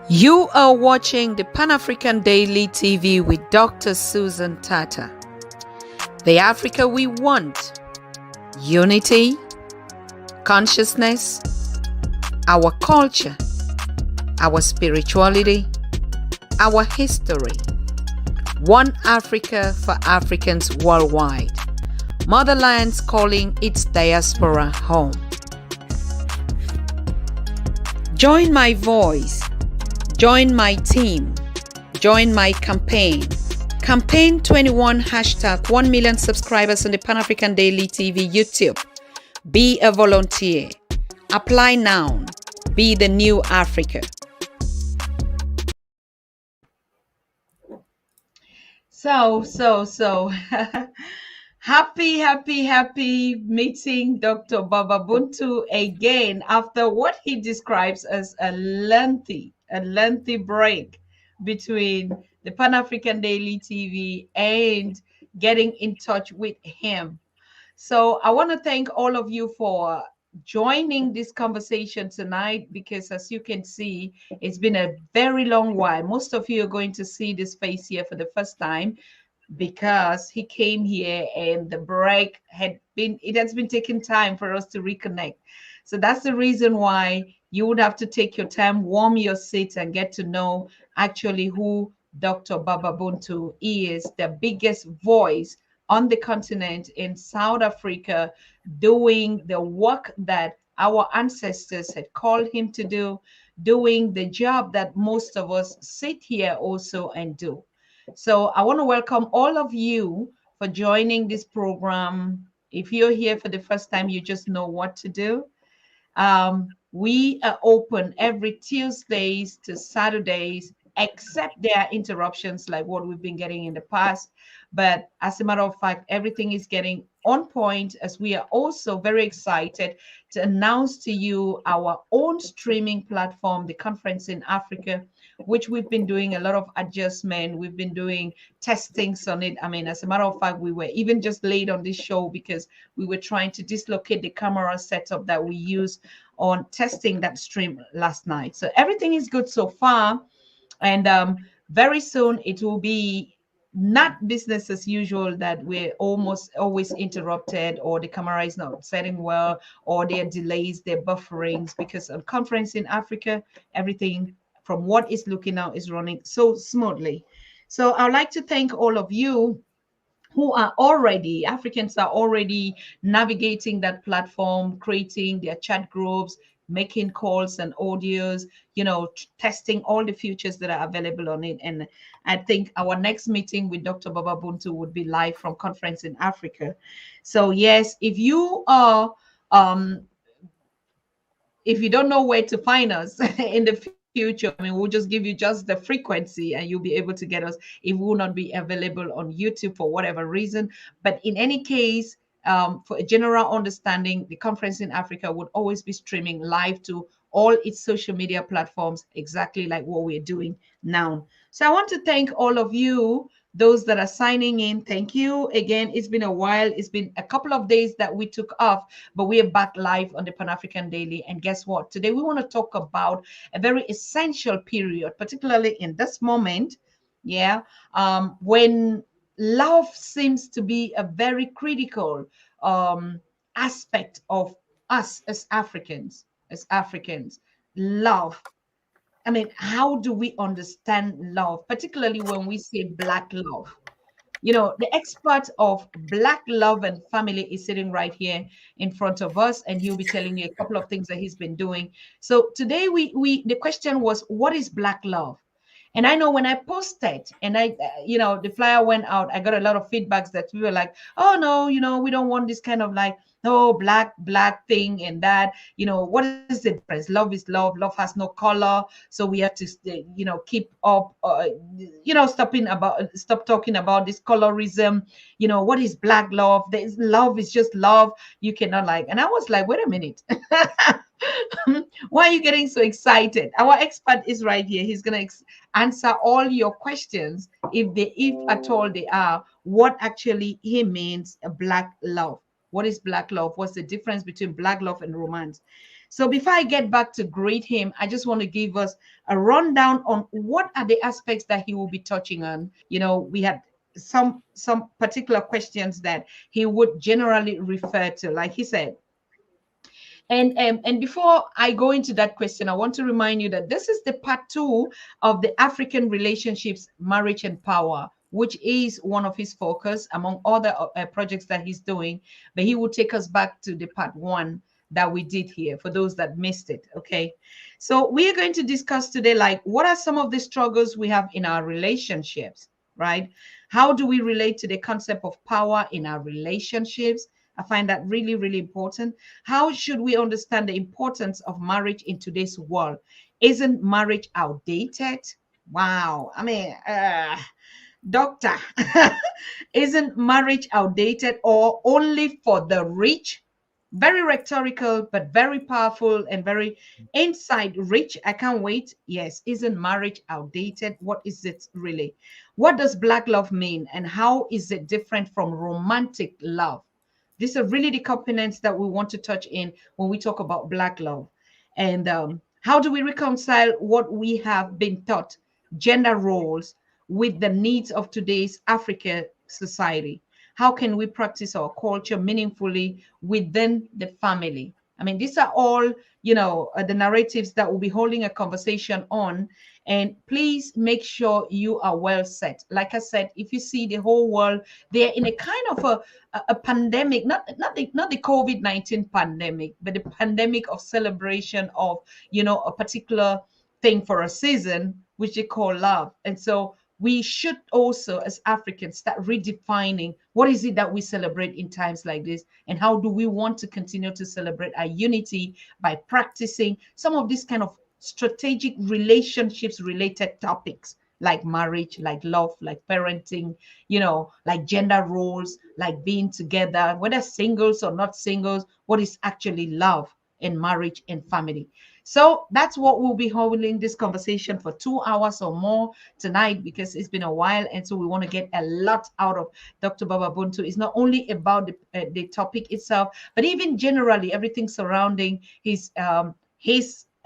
You are watching the Pan-African Daily TV with Dr. Susan Tata. The Africa we want: unity, consciousness, our culture, our spirituality, our history. One Africa for Africans worldwide. Motherlands calling its diaspora home. Join my voice. Join my team. Join my campaign. Campaign 21 hashtag 1 million subscribers on the Pan-African Daily TV YouTube. Be a volunteer. Apply now. Be the new Africa. So happy meeting Dr. Baba Buntu again after what he describes as a lengthy break between the Pan-African Daily TV and getting in touch with him. So I want to thank all of you for joining this conversation tonight, because as you can see, it's been a very long while. Most of you are going to see this face here for the first time, because he came here and the break it has been taking time for us to reconnect. So that's the reason why you would have to take your time, warm your seats, and get to know actually who Dr. Baba Buntu is, the biggest voice on the continent in South Africa, doing the work that our ancestors had called him to do, doing the job that most of us sit here also and do. So I want to welcome all of you for joining this program. If you're here for the first time, you just know what to do. We are open every Tuesdays to Saturdays, except there are interruptions like what we've been getting in the past. But as a matter of fact, everything is getting on point, as we are also very excited to announce to you our own streaming platform, the Conference in Africa, which we've been doing a lot of adjustment. We've been doing testings on it. I mean, as a matter of fact, we were even just late on this show because we were trying to dislocate the camera setup that we use on testing that stream last night. So everything is good so far. And very soon it will be not business as usual, that we're almost always interrupted, or the camera is not setting well, or there are delays, there are bufferings, because on Conference in Africa, everything from what is looking now is running so smoothly. So I'd like to thank all of you who are already, Africans are already navigating that platform, creating their chat groups, making calls and audios, testing all the features that are available on it. And I think our next meeting with Dr. Baba Buntu would be live from Conference in Africa. So yes, if you don't know where to find us in the future, I mean, we'll just give you just the frequency and you'll be able to get us. It will not be available on YouTube for whatever reason. But in any case, for a general understanding, the Conference in Africa would always be streaming live to all its social media platforms, exactly like what we're doing now. So I want to thank all of you, those that are signing in. Thank you again. It's been a while. It's been a couple of days that we took off, but we are back live on the Pan-African Daily. And guess what? Today we want to talk about a very essential period, particularly in this moment, when love seems to be a very critical aspect of us as Africans. Love. I mean, how do we understand love, particularly when we say Black love? The expert of Black love and family is sitting right here in front of us, and he'll be telling you a couple of things that he's been doing. So today the question was, what is Black love? And I know when I posted and the flyer went out, I got a lot of feedbacks that we were like, oh no, we don't want this kind of like, oh, black thing and that. What is the difference? Love is love. Love has no color. So we have to, keep up, stop talking about this colorism. What is Black love? Love is just love. You cannot like. And I was like, wait a minute. Why are you getting so excited? Our expert is right here. He's going to answer all your questions, if at all they are, what actually he means a Black love. What is Black love? What's the difference between Black love and romance? So before I get back to greet him, I just want to give us a rundown on what are the aspects that he will be touching on. We had some particular questions that he would generally refer to, like he said. And before I go into that question, I want to remind you that this is the part two of the African relationships, marriage, and power, which is one of his focus among other projects that he's doing. But he will take us back to the part one that we did here for those that missed it. Okay. So we are going to discuss today, like, what are some of the struggles we have in our relationships, right? How do we relate to the concept of power in our relationships? I find that really, really important. How should we understand the importance of marriage in today's world? Isn't marriage outdated? Wow. I mean, doctor, isn't marriage outdated or only for the rich? Very rhetorical, but very powerful and very insight rich. I can't wait. Yes, isn't marriage outdated? What is it really? What does black love mean? And how is it different from romantic love? These are really the components that we want to touch in when we talk about black love. And how do we reconcile what we have been taught, gender roles, with the needs of today's African society? How can we practice our culture meaningfully within the family? I mean, these are all, the narratives that we'll be holding a conversation on. And please make sure you are well set. Like I said, if you see the whole world, they're in a kind of a pandemic, not the COVID-19 pandemic, but the pandemic of celebration of, a particular thing for a season, which they call love. And so we should also, as Africans, start redefining what is it that we celebrate in times like this, and how do we want to continue to celebrate our unity by practicing some of these kind of strategic relationships related topics, like marriage, like love, like parenting, like gender roles, like being together, whether singles or not singles, what is actually love in marriage and family. So that's what we'll be holding this conversation for 2 hours or more tonight, because it's been a while. And so we want to get a lot out of Dr. Baba Buntu. It's not only about the topic itself, but even generally everything surrounding his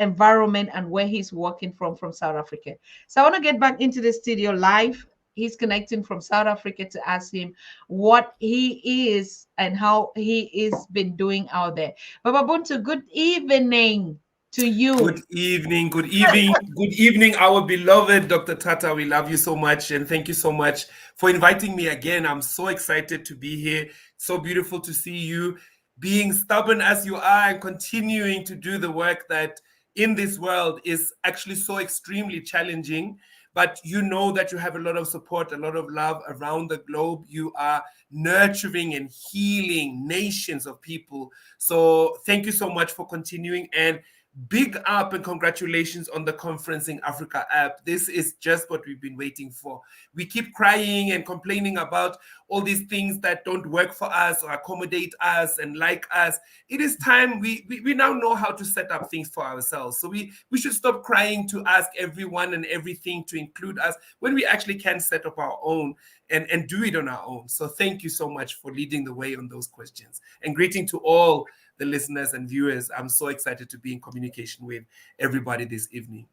environment and where he's working from South Africa. So I want to get back into the studio live. He's connecting from South Africa to ask him what he is and how he is been doing out there. Baba Buntu, good evening to you. Good evening, good evening, good evening, our beloved Dr. Tata. We love you so much, and thank you so much for inviting me again. I'm so excited to be here. So beautiful to see you being stubborn as you are and continuing to do the work that in this world is actually so extremely challenging. But you know that you have a lot of support, a lot of love around the globe. You are nurturing and healing nations of people. So thank you so much for continuing. And big up and congratulations on the Conferencing Africa app. This is just what we've been waiting for. We keep crying and complaining about all these things that don't work for us or accommodate us and like us. It is time we now know how to set up things for ourselves. So we should stop crying to ask everyone and everything to include us when we actually can set up our own and do it on our own. So thank you so much for leading the way on those questions. And greeting to all the listeners and viewers. I'm so excited to be in communication with everybody this evening.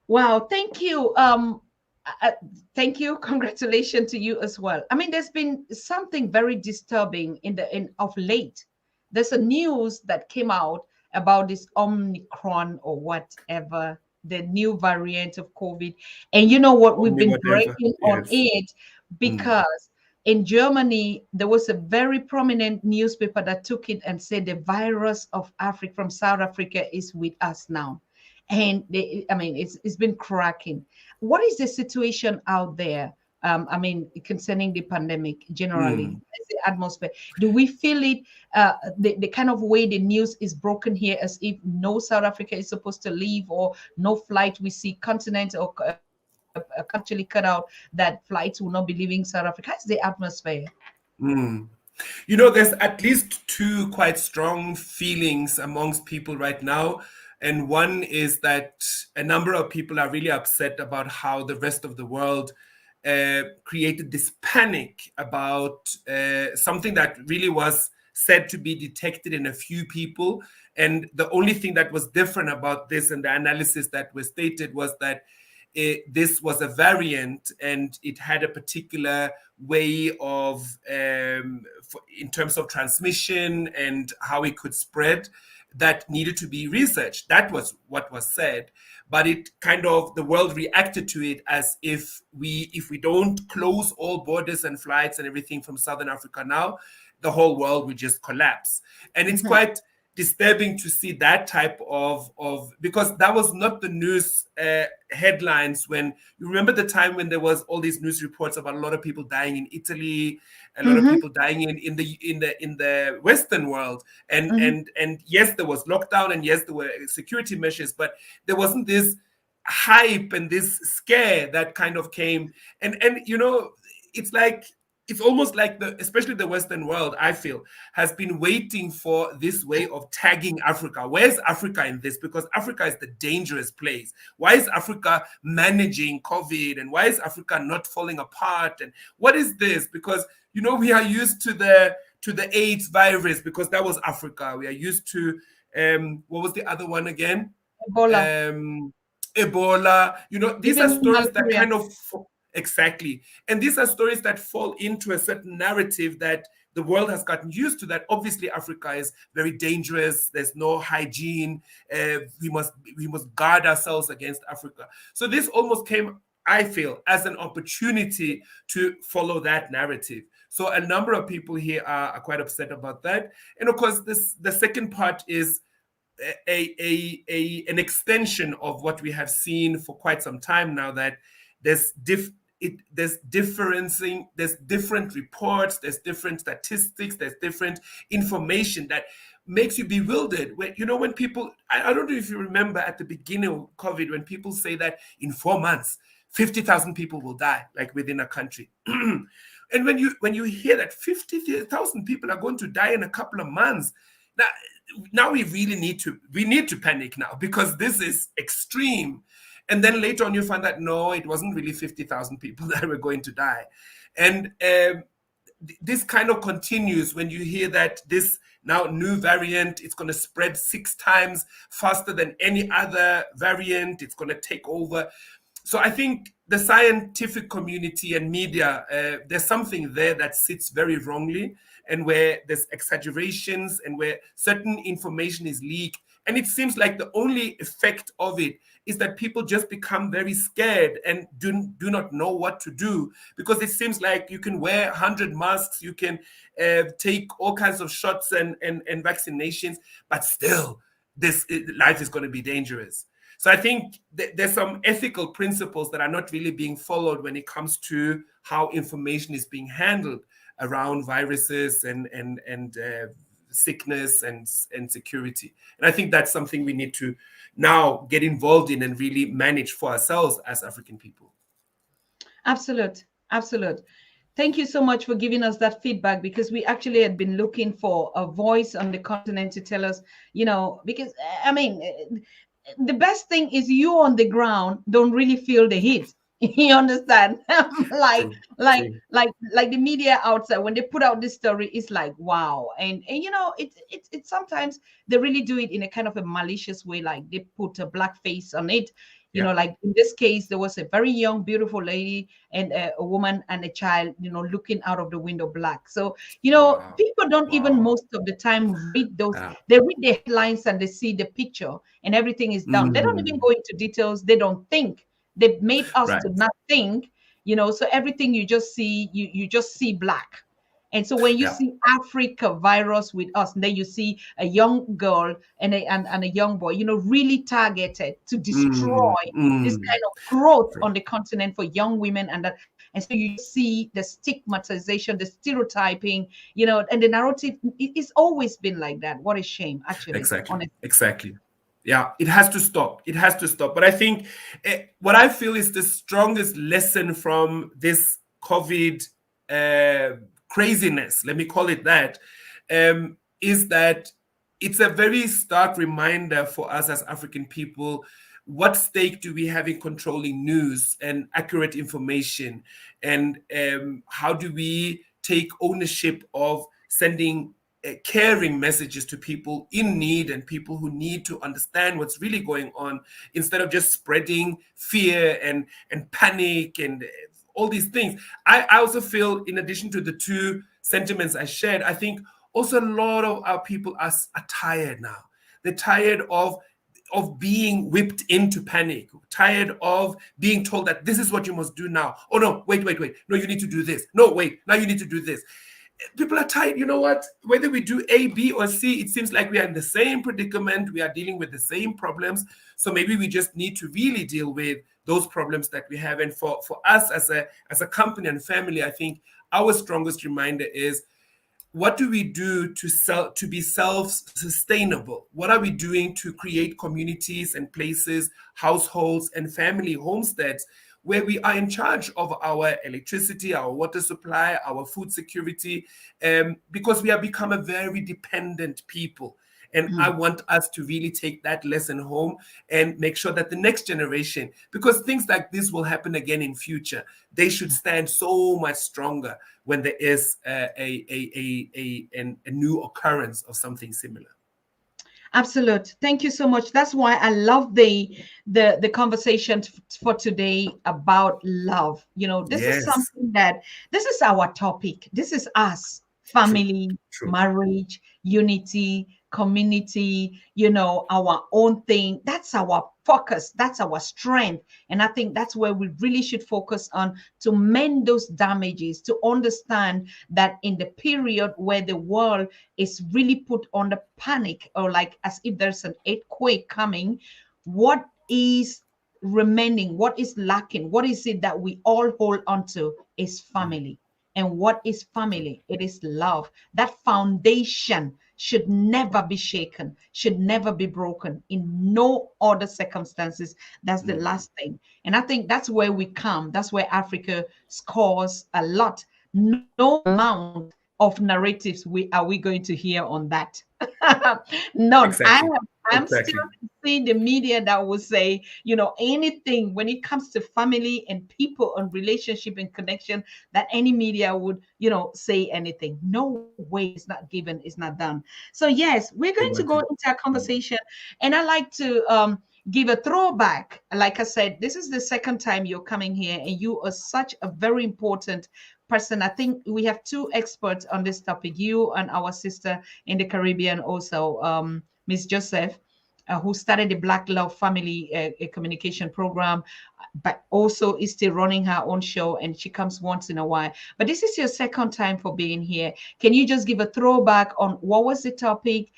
Wow, thank you. Thank you. Congratulations to you as well. I mean, there's been something very disturbing in of late. There's a news that came out about this Omicron or whatever, the new variant of COVID. And you know what? We've Only been whatever. breaking on Yes. it because in Germany, there was a very prominent newspaper that took it and said the virus of Africa from South Africa is with us now. And I mean, it's been cracking. What is the situation out there? I mean, concerning the pandemic generally, Mm. as the atmosphere, do we feel it? The kind of way the news is broken here, as if no South Africa is supposed to leave, or no flight. We see continents or actually cut out that flights will not be leaving South Africa. How's the atmosphere? Mm. You know, there's at least two quite strong feelings amongst people right now. And one is that a number of people are really upset about how the rest of the world created this panic about something that really was said to be detected in a few people. And the only thing that was different about this and the analysis that was stated was that this was a variant and it had a particular way of, in terms of transmission and how it could spread, that needed to be researched. That was what was said. But it kind of, the world reacted to it as if we don't close all borders and flights and everything from Southern Africa now, the whole world would just collapse. And it's Mhm. quite disturbing to see that type of because that was not the news headlines. When you remember the time when there was all these news reports about a lot of people dying in Italy, a lot of Mhm. people dying in the Western world, and Mhm. and yes, there was lockdown, and yes, there were security measures, but there wasn't this hype and this scare that kind of came. And it's like, it's almost like especially the Western world, I feel, has been waiting for this way of tagging Africa. Where's Africa in this? Because Africa is the dangerous place. Why is Africa managing COVID? And why is Africa not falling apart? And what is this? Because we are used to the AIDS virus, because that was Africa. We are used to what was the other one again? Ebola, um, Ebola. These are even stories that malaria. kind of, exactly, and these are stories that fall into a certain narrative that the world has gotten used to. That obviously Africa is very dangerous. There's no hygiene. We must guard ourselves against Africa. So this almost came, I feel, as an opportunity to follow that narrative. So a number of people here are quite upset about that. And of course, the second part is an extension of what we have seen for quite some time now, that there's there's different reports, there's different statistics, there's different information that makes you bewildered. When people, I don't know if you remember at the beginning of COVID, when people say that in 4 months 50,000 people will die, like within a country. And when you hear that 50,000 people are going to die in a couple of months, now now we need to panic now, because this is extreme. And then later on you find that no, it wasn't really 50,000 people that were going to die. And this kind of continues when you hear that this now new variant, it's going to spread 6 times faster than any other variant. It's going to take over. So I think the scientific community and media, there's something there that sits very wrongly, and where there's exaggerations and where certain information is leaked. And it seems like the only effect of it is that people just become very scared and do not know what to do, because it seems like you can wear 100 masks, you can take all kinds of shots and vaccinations, but still this life is going to be dangerous. So I think there's some ethical principles that are not really being followed when it comes to how information is being handled around viruses and sickness and security. And I think that's something we need to now get involved in and really manage for ourselves as African people. Absolute, absolute. Thank you so much for giving us that feedback, because we actually had been looking for a voice on the continent to tell us, because I mean, the best thing is you on the ground don't really feel the heat. You understand? like True, like true. like the media outside, when they put out this story, it's like wow. And it's sometimes they really do it in a kind of a malicious way, like they put a black face on it. Yeah. Like in this case, there was a very young beautiful lady and a woman and a child, looking out of the window black. So Wow. people don't even Wow. most of the time read those. Yeah. They read the headlines and they see the picture and everything is done. They don't even Mm, go into details. They don't think. They've made us right. to not think. So everything you just see, you just see black. And so when you Yeah. see Africa virus with us, and then you see a young girl and a young boy, really targeted to Mm, destroy this mm, kind of growth true. on the continent for young women. And so you just see the stigmatization, the stereotyping, and the narrative. It's always been like that. What a shame, actually, Exactly. honestly. Exactly. Yeah, it has to stop. It has to stop. But I think what I feel is the strongest lesson from this COVID uh, craziness, let me call it that, is that it's a very stark reminder for us as African people. What stake do we have in controlling news and accurate information? And how do we take ownership of sending caring messages to people in need and people who need to understand what's really going on, instead of just spreading fear and panic and all these things. I also feel, in addition to the two sentiments I shared, I think also a lot of our people are tired now. They're tired of being whipped into panic, tired of being told that this is what you must do now. Oh no, wait. No, you need to do this. No, wait, now you need to do this. People are tired. You know what? Whether we do A, B, or C, it seems like we are in the same predicament. We are dealing with the same problems. So maybe we just need to really deal with those problems that we have. And for us as a company and family, I think our strongest reminder is, what do we do to be self-sustainable? What are we doing to create communities and places, households and family homesteads where we are in charge of our electricity, our water supply, our food security, because we have become a very dependent people. And I want us to really take that lesson home and make sure that the next generation, because things like this will happen again in future, they should stand so much stronger when there is a new occurrence of something similar. Absolute. Thank you so much. That's why I love the conversation for today about love. You know, this is Yes, something that this is our topic. This is us, true, family, true. marriage, unity, community, our own thing. That's our focus. That's our strength. And I think that's where we really should focus on, to mend those damages, to understand that in the period where the world is really put under panic, or like as if there's an earthquake coming, what is remaining, what is lacking, what is it that we all hold on to is family. And what is family? It is love. That foundation should never be shaken, should never be broken in no other circumstances. That's the last thing. And I think that's where we come. That's where Africa scores a lot. No amount of narratives we going to hear on that. None. Exactly, I'm still exactly. seeing the media that will say, anything when it comes to family and people and relationship and connection, that any media would, say anything. No way. It's not given, it's not done. So yes, we're going to go Imagine. into a conversation, and I like to give a throwback. Like I said, this is the second time you're coming here, and you are such a very important person. I think we have two experts on this topic, you and our sister in the Caribbean also, Miss Joseph, who started the Black Love Family communication program, but also is still running her own show, and she comes once in a while. But this is your second time for being here. Can you just give a throwback on what was the topic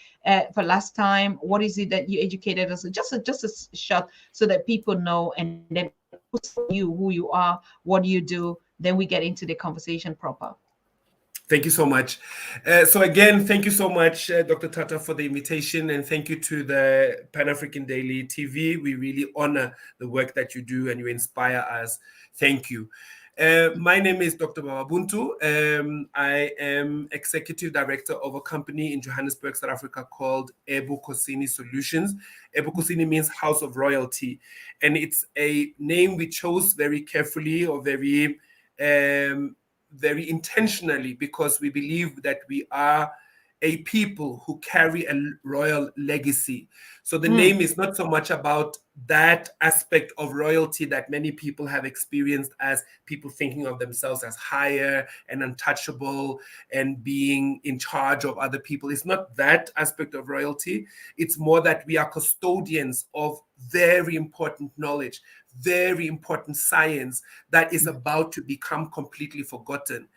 for last time? What is it that you educated us? Just a shot so that people know, and then also you, who you are, what do you do? Then we get into the conversation proper. Thank you so much. So again, thank you so much, Dr. Tata, for the invitation, and thank you to the Pan African Daily TV. We really honor the work that you do, and you inspire us. Thank you. My name is Dr. Baba Buntu. I am executive director of a company in Johannesburg, South Africa, called Ebu Solutions. Ebu means House of Royalty, and it's a name we chose very carefully, or very intentionally, because we believe that we are a people who carry a royal legacy. So the name is not so much about that aspect of royalty that many people have experienced, as people thinking of themselves as higher and untouchable and being in charge of other people. It's not that aspect of royalty. It's more that we are custodians of very important knowledge, very important science that is about to become completely forgotten.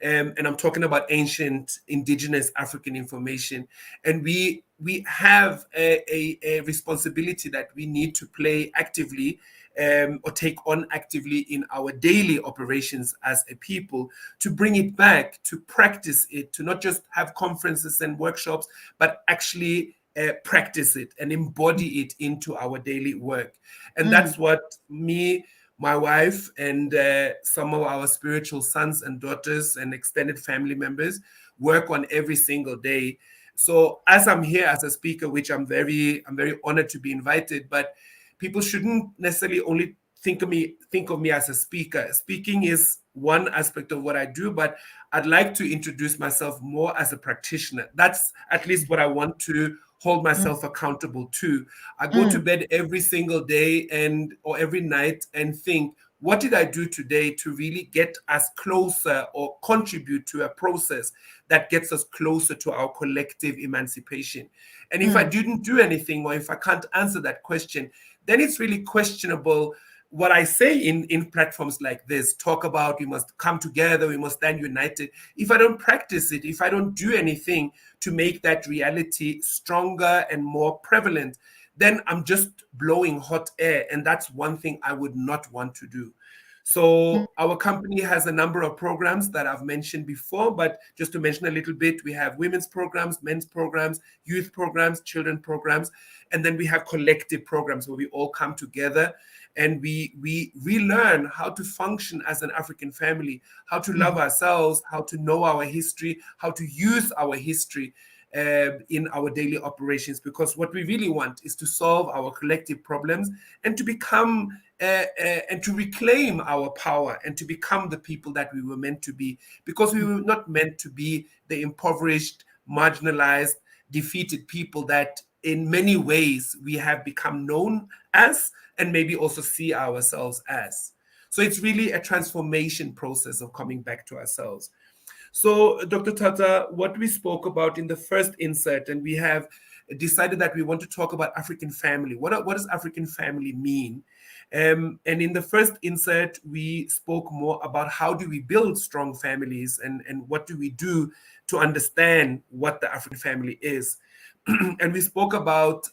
And I'm talking about ancient indigenous African information. And we have a responsibility that we need to play actively, or take on actively in our daily operations as a people, to bring it back, to practice it, to not just have conferences and workshops, but actually practice it and embody it into our daily work. And that's what my wife, and some of our spiritual sons and daughters and extended family members work on every single day. So as I'm here as a speaker, which I'm very honored to be invited, but people shouldn't necessarily only think of me as a speaker. Speaking is one aspect of what I do, but I'd like to introduce myself more as a practitioner. That's at least what I want to hold mm, myself accountable to. I go to mm, bed every single day and or every night and think, what did I do today to really get us closer or contribute to a process that gets us closer to our collective emancipation? And if I mm, didn't do anything, or if I can't answer that question, then it's really questionable what I say in platforms like this. Talk about we must come together, we must stand united. If I don't practice it, if I don't do anything to make that reality stronger and more prevalent, then I'm just blowing hot air. And that's one thing I would not want to do. mm, So our company has a number of programs that I've mentioned before, but just to mention a little bit, we have women's programs, men's programs, youth programs, children programs, and then we have collective programs where we all come together and we relearn how to function as an African family, how to love mm, ourselves, how to know our history, how to use our history in our daily operations. Because what we really want is to solve our collective problems and to become and to reclaim our power and to become the people that we were meant to be. Because we were not meant to be the impoverished, marginalized, defeated people that in many ways we have become known as and maybe also see ourselves as. So it's really a transformation process of coming back to ourselves. So, Dr. Tata, what we spoke about in the first insert, and we have decided that we want to talk about African family. What does African family mean? And in the first insert, we spoke more about how do we build strong families and what do we do to understand what the African family is. And we spoke about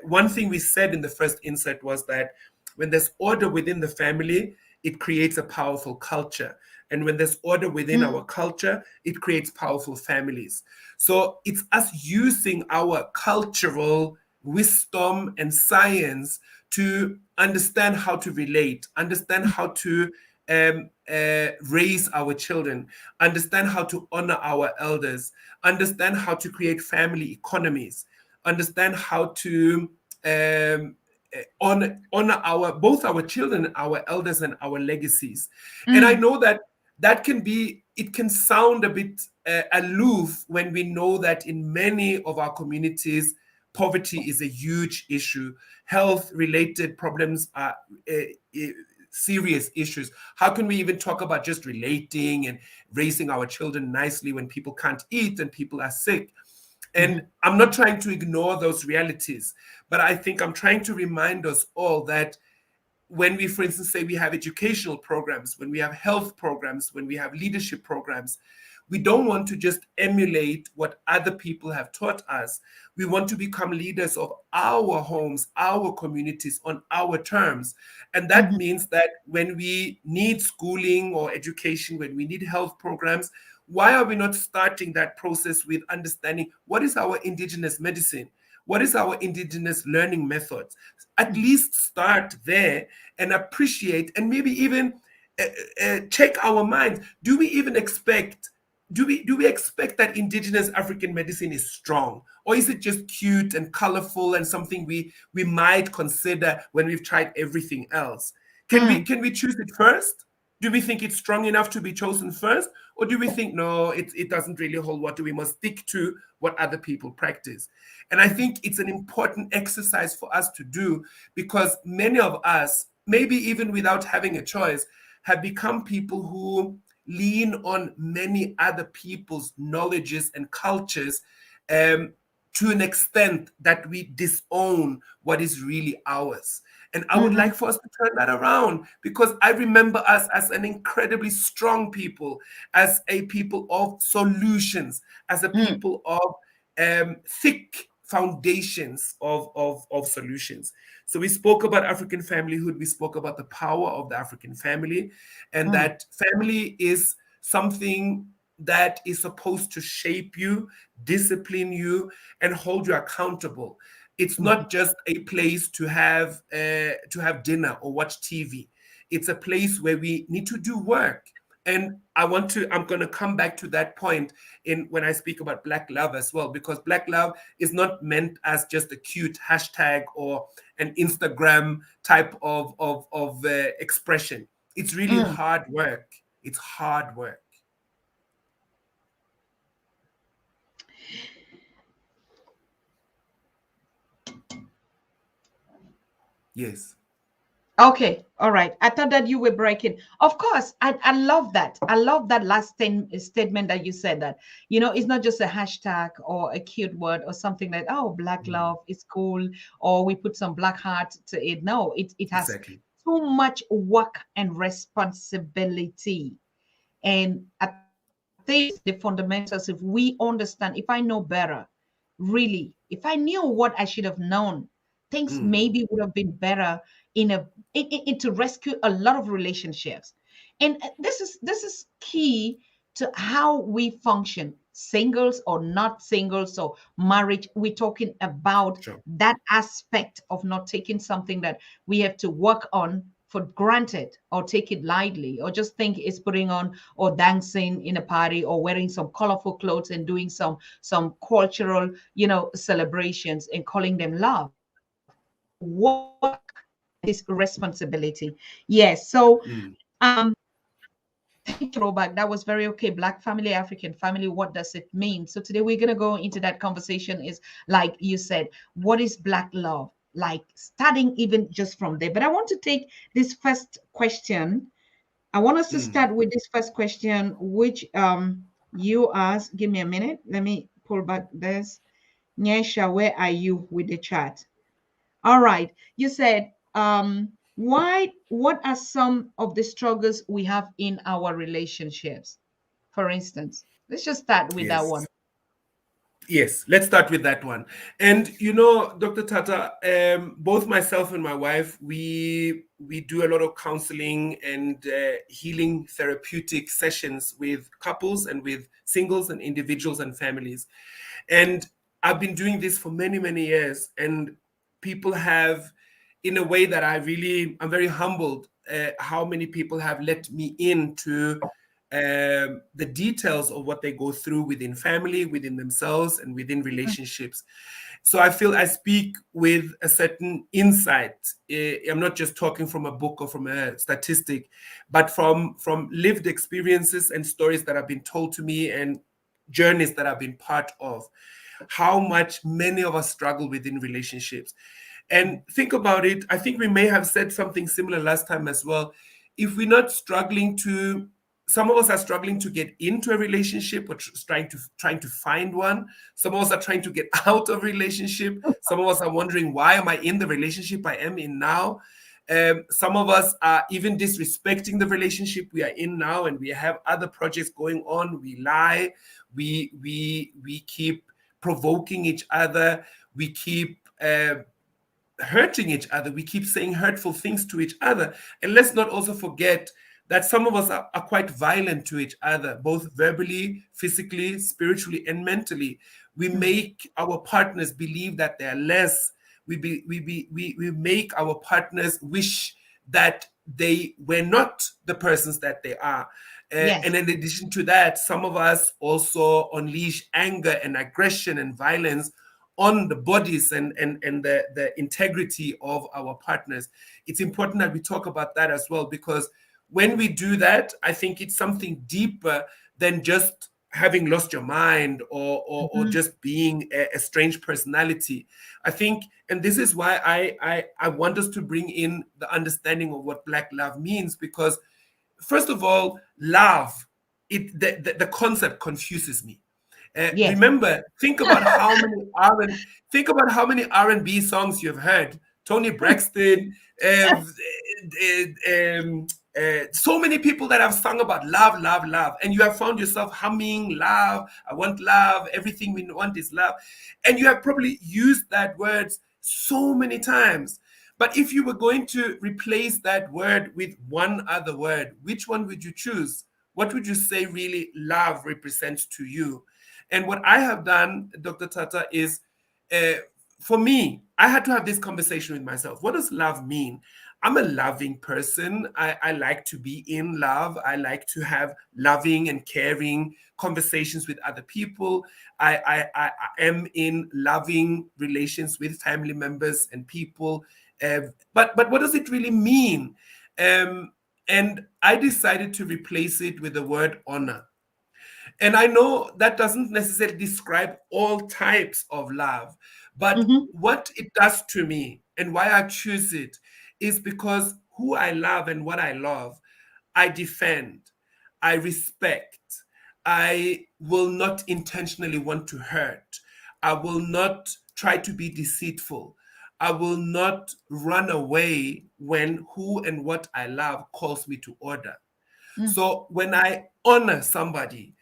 one thing we said in the first insert was that when there's order within the family, it creates a powerful culture. And when there's order within mm, our culture, it creates powerful families. So it's us using our cultural wisdom and science to understand how to relate, understand how to raise our children, understand how to honor our elders, understand how to create family economies, understand how to honor our both our children, our elders, and our legacies. And I mm, know that that can be it can sound a bit aloof when we know that in many of our communities poverty is a huge issue, health related problems are uh, serious issues. How can we even talk about just relating and raising our children nicely when people can't eat and people are sick? And mhm, I'm not trying to ignore those realities, but I think I'm trying to remind us all that when we, for instance, say we have educational programs, when we have health programs, when we have leadership programs, we don't want to just emulate what other people have taught us. We want to become leaders of our homes, our communities on our terms. And that mhm, means that when we need schooling or education, when we need health programs, why are we not starting that process with understanding what is our indigenous medicine? What is our indigenous learning methods? At mhm, least start there and appreciate and maybe even check our minds. Do we even expect do we expect that indigenous African medicine is strong, or is it just cute and colorful and something we might consider when we've tried everything else? can we mm, can we choose it first? Do we think it's strong enough to be chosen first, or do we think no, it doesn't really hold water, we must stick to what other people practice? And I think it's an important exercise for us to do, because many of us, maybe even without having a choice, have become people who lean on many other people's knowledges and cultures um, to an extent that we disown what is really ours. And I would mhm, like for us to turn that around, because I remember us as an incredibly strong people, as a people of solutions, as a mm, people of thick foundations of solutions. So we spoke about African familyhood, we spoke about the power of the African family, and mm, that family is something that is supposed to shape you, discipline you, and hold you accountable. It's mhm, not just a place to have dinner or watch TV. It's a place where we need to do work. And I'm going to come back to that point in when I speak about Black love as well, because Black love is not meant as just a cute hashtag or an Instagram type of expression. It's really mm, hard work. It's hard work. Yes. Okay, all right. I thought that you were breaking. Of course, I love that. I love that last statement that you said that, it's not just a hashtag or a cute word or something like, oh, black Mm, love is cool, or we put some black heart to it. No, it has exactly. too much work and responsibility. And I think the fundamentals, if we understand, if I know better, really, if I knew what I should have known, things Mm, maybe would have been better to rescue a lot of relationships. And this is key to how we function, singles or not singles or marriage. We're talking about sure. that aspect of not taking something that we have to work on for granted or take it lightly or just think it's putting on or dancing in a party or wearing some colorful clothes and doing some cultural celebrations and calling them love. This is work and this is responsibility. Yes. So Mm, thank you, throwback. That was very okay. Black family, African family, what does it mean? So today we're gonna go into that conversation is, like you said, what is black love? Like starting even just from there. But I want to take this first question. I want us to mm. start with this first question, which you asked. Give me a minute. Let me pull back this. Nyesha, where are you with the chat? All right. You said, what are some of the struggles we have in our relationships? For instance, let's just start with that one. Yes. Yes, let's start with that one. And Dr. Tata, both myself and my wife, we do a lot of counseling and healing therapeutic sessions with couples and with singles and individuals and families. And I've been doing this for many, many years. And people have, in a way that I'm very humbled, how many people have let me into the details of what they go through within family, within themselves, and within relationships. So I feel I speak with a certain insight. I'm not just talking from a book or from a statistic, but from lived experiences and stories that have been told to me and journeys that I've been part of. How much many of us struggle within relationships. And think about it. I think we may have said something similar last time as well. If we're not struggling to, some of us are struggling to get into a relationship or trying to find one. Some of us are trying to get out of relationship. Some of us are wondering, why am I in the relationship I am in now? Some of us are even disrespecting the relationship we are in now, and we have other projects going on. We lie, we keep provoking each other, we keep hurting each other. We keep saying hurtful things to each other. And let's not also forget that some of us are quite violent to each other, both verbally, physically, spiritually, and mentally. We make our partners believe that they're less. We make our partners wish that they were not the persons that they are. Yes. And in addition to that, some of us also unleash anger and aggression and violence on the bodies and the integrity of our partners. It's important that we talk about that as well, because when we do that, I think it's something deeper than just having lost your mind or Mhm. just being a strange personality. I think, and this is why I want us to bring in the understanding of what Black love means, because first of all, love, the concept confuses me. Yes. Remember, think about how many R&B songs you've heard. Tony Braxton, uh, so many people that have sung about love, love, love, and you have found yourself humming love. I want love. Everything we want is love, and you have probably used that word so many times. But if you were going to replace that word with one other word, which one would you choose? What would you say really love represents to you? And what I have done, Dr. Tata, is uh, for me, I had to have this conversation with myself. What does love mean? I'm a loving person. I like to be in love. I like to have loving and caring conversations with other people. I am in loving relations with family members and people. But what does it really mean? Um, And I decided to replace it with the word honor. And I know that doesn't necessarily describe all types of love, but Mm-hmm. what it does to me and why I choose it is because who I love and what I love, I defend, I respect, I will not intentionally want to hurt, I will not try to be deceitful. I will not run away when who and what I love calls me to order. So when I honor somebody,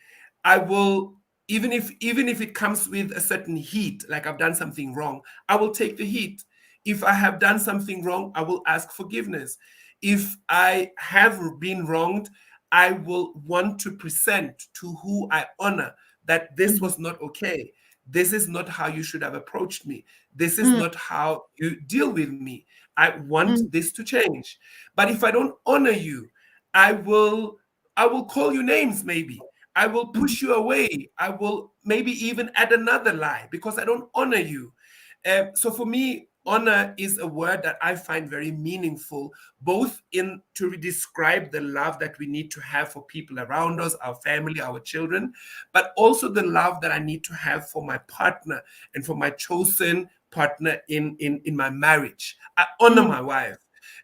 I will, even if it comes with a certain heat, like I've done something wrong, I will take the heat. If I have done something wrong, I will ask forgiveness. If I have been wronged, I will want to present to who I honor that this Mm-hmm. was not okay. This is not how you should have approached me. This is Mm-hmm. not how you deal with me. I want this to change. But if I don't honor you, I will I will call you names maybe. I will Mm-hmm. push you away. I will maybe even add another lie because I don't honor you. So for me, honor is a word that I find very meaningful, both in to describe the love that we need to have for people around us, our family, our children, but also the love that I need to have for my partner and for my chosen partner in my marriage. I honor Mm-hmm. my wife.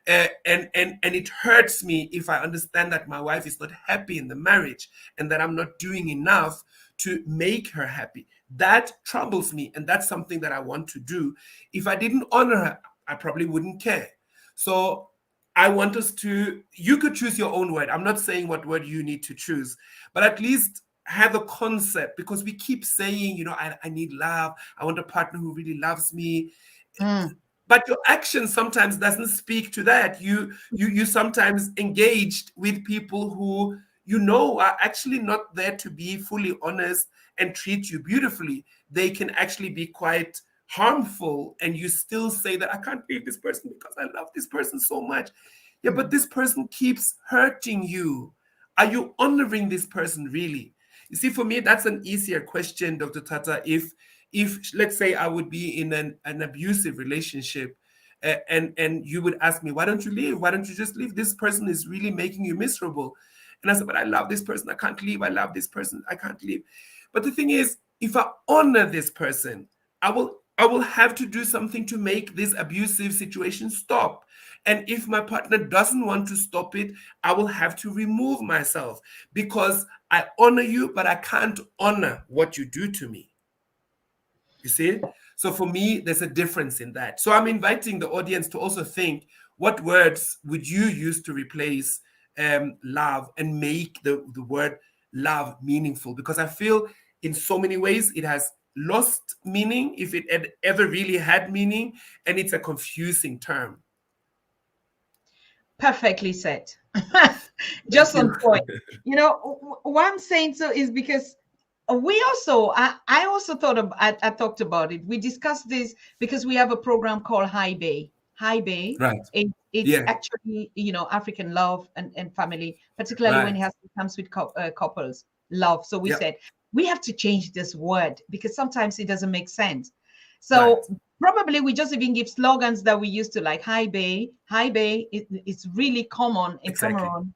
And it hurts me if I understand that my wife is not happy in the marriage and that I'm not doing enough to make her happy. That troubles me, and that's something that I want to do. If I didn't honor her, I probably wouldn't care. So I want us to, you could choose your own word. I'm not saying what word you need to choose, but at least have a concept, because we keep saying, I need love. I want a partner who really loves me, but your action sometimes doesn't speak to that. You sometimes engaged with people who are actually not there to be fully honest and treat you beautifully. They can actually be quite harmful, and you still say that I can't leave this person because I love this person so much. Yeah, but Mm-hmm. this person keeps hurting you. Are you honoring this person really? You see, for me, that's an easier question, Dr. Tata. If let's say I would be in an abusive relationship, and you would ask me, why don't you leave? Why don't you just leave? This person is really making you miserable. And I said, but I love this person. I can't leave. I love this person. I can't leave. But the thing is, if I honor this person, I will have to do something to make this abusive situation stop. And if my partner doesn't want to stop it, I will have to remove myself, because I honor you, but I can't honor what you do to me. You see? So for me, there's a difference in that. So I'm inviting the audience to also think, what words would you use to replace love and make the word love meaningful? Because I feel in so many ways it has lost meaning, if it had ever really had meaning, and it's a confusing term. Perfectly said. Thank Just you. on point. Why I'm saying so is because we also, I also thought of, I talked about it. We discussed this because we have a program called High Bay. High Bay. Right. It's Yeah. actually, African love and family, particularly when Right. comes with couples love. So we Yeah. said we have to change this word because sometimes it doesn't make sense. Right. So probably we just even give slogans that we used to, like High Bay. High Bay it's really common in Exactly. Cameroon,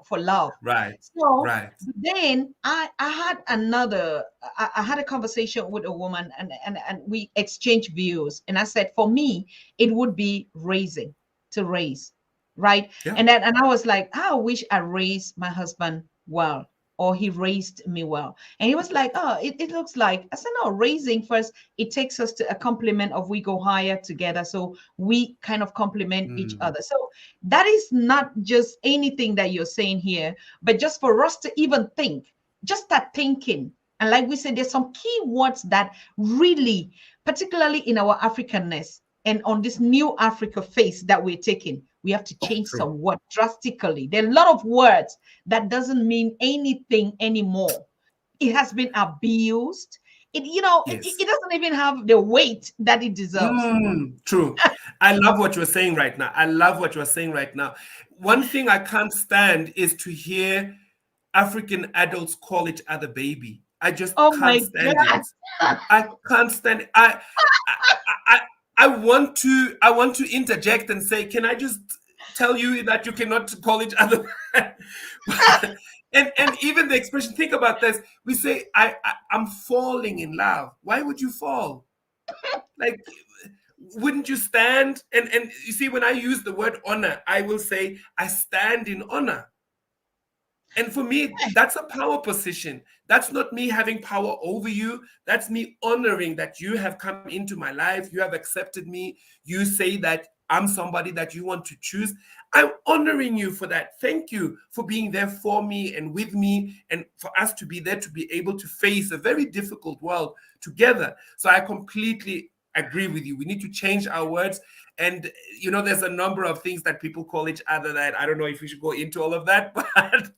for love. Right. So Right. then I had I had a conversation with a woman, and we exchanged views. And I said, for me, it would be to raise, right? Yeah. And I was like, I wish I raised my husband well, or he raised me well. And he was like, oh, it looks like. I said, no, raising first, it takes us to a complement of, we go higher together. So we kind of complement each Mm. other. So that is not just anything that you're saying here, but just for us to even think, just start thinking. And like we said, there's some key words that really, particularly in our Africanness and on this new Africa face that we're taking, we have to Oh, change true. some words drastically. There are a lot of words that doesn't mean anything anymore. It has been abused. Yes. It doesn't even have the weight that it deserves. True. I love what you're saying right now. I love what you're saying right now. One thing I can't stand is to hear African adults call each other baby. I just Oh can't my stand it. God. I can't stand it. I I want to interject and say, can I just tell you that you cannot call each other. And even the expression, think about this. We say, I'm falling in love. Why would you fall? Like, wouldn't you stand? And you see, when I use the word honor, I will say, I stand in honor. And for me, that's a power position. That's not me having power over you. That's me honoring that you have come into my life. You have accepted me. You say that I'm somebody that you want to choose. I'm honoring you for that. Thank you for being there for me and with me, and for us to be there to be able to face a very difficult world together. So I completely agree with you. We need to change our words. And there's a number of things that people call each other that I don't know if we should go into all of that, but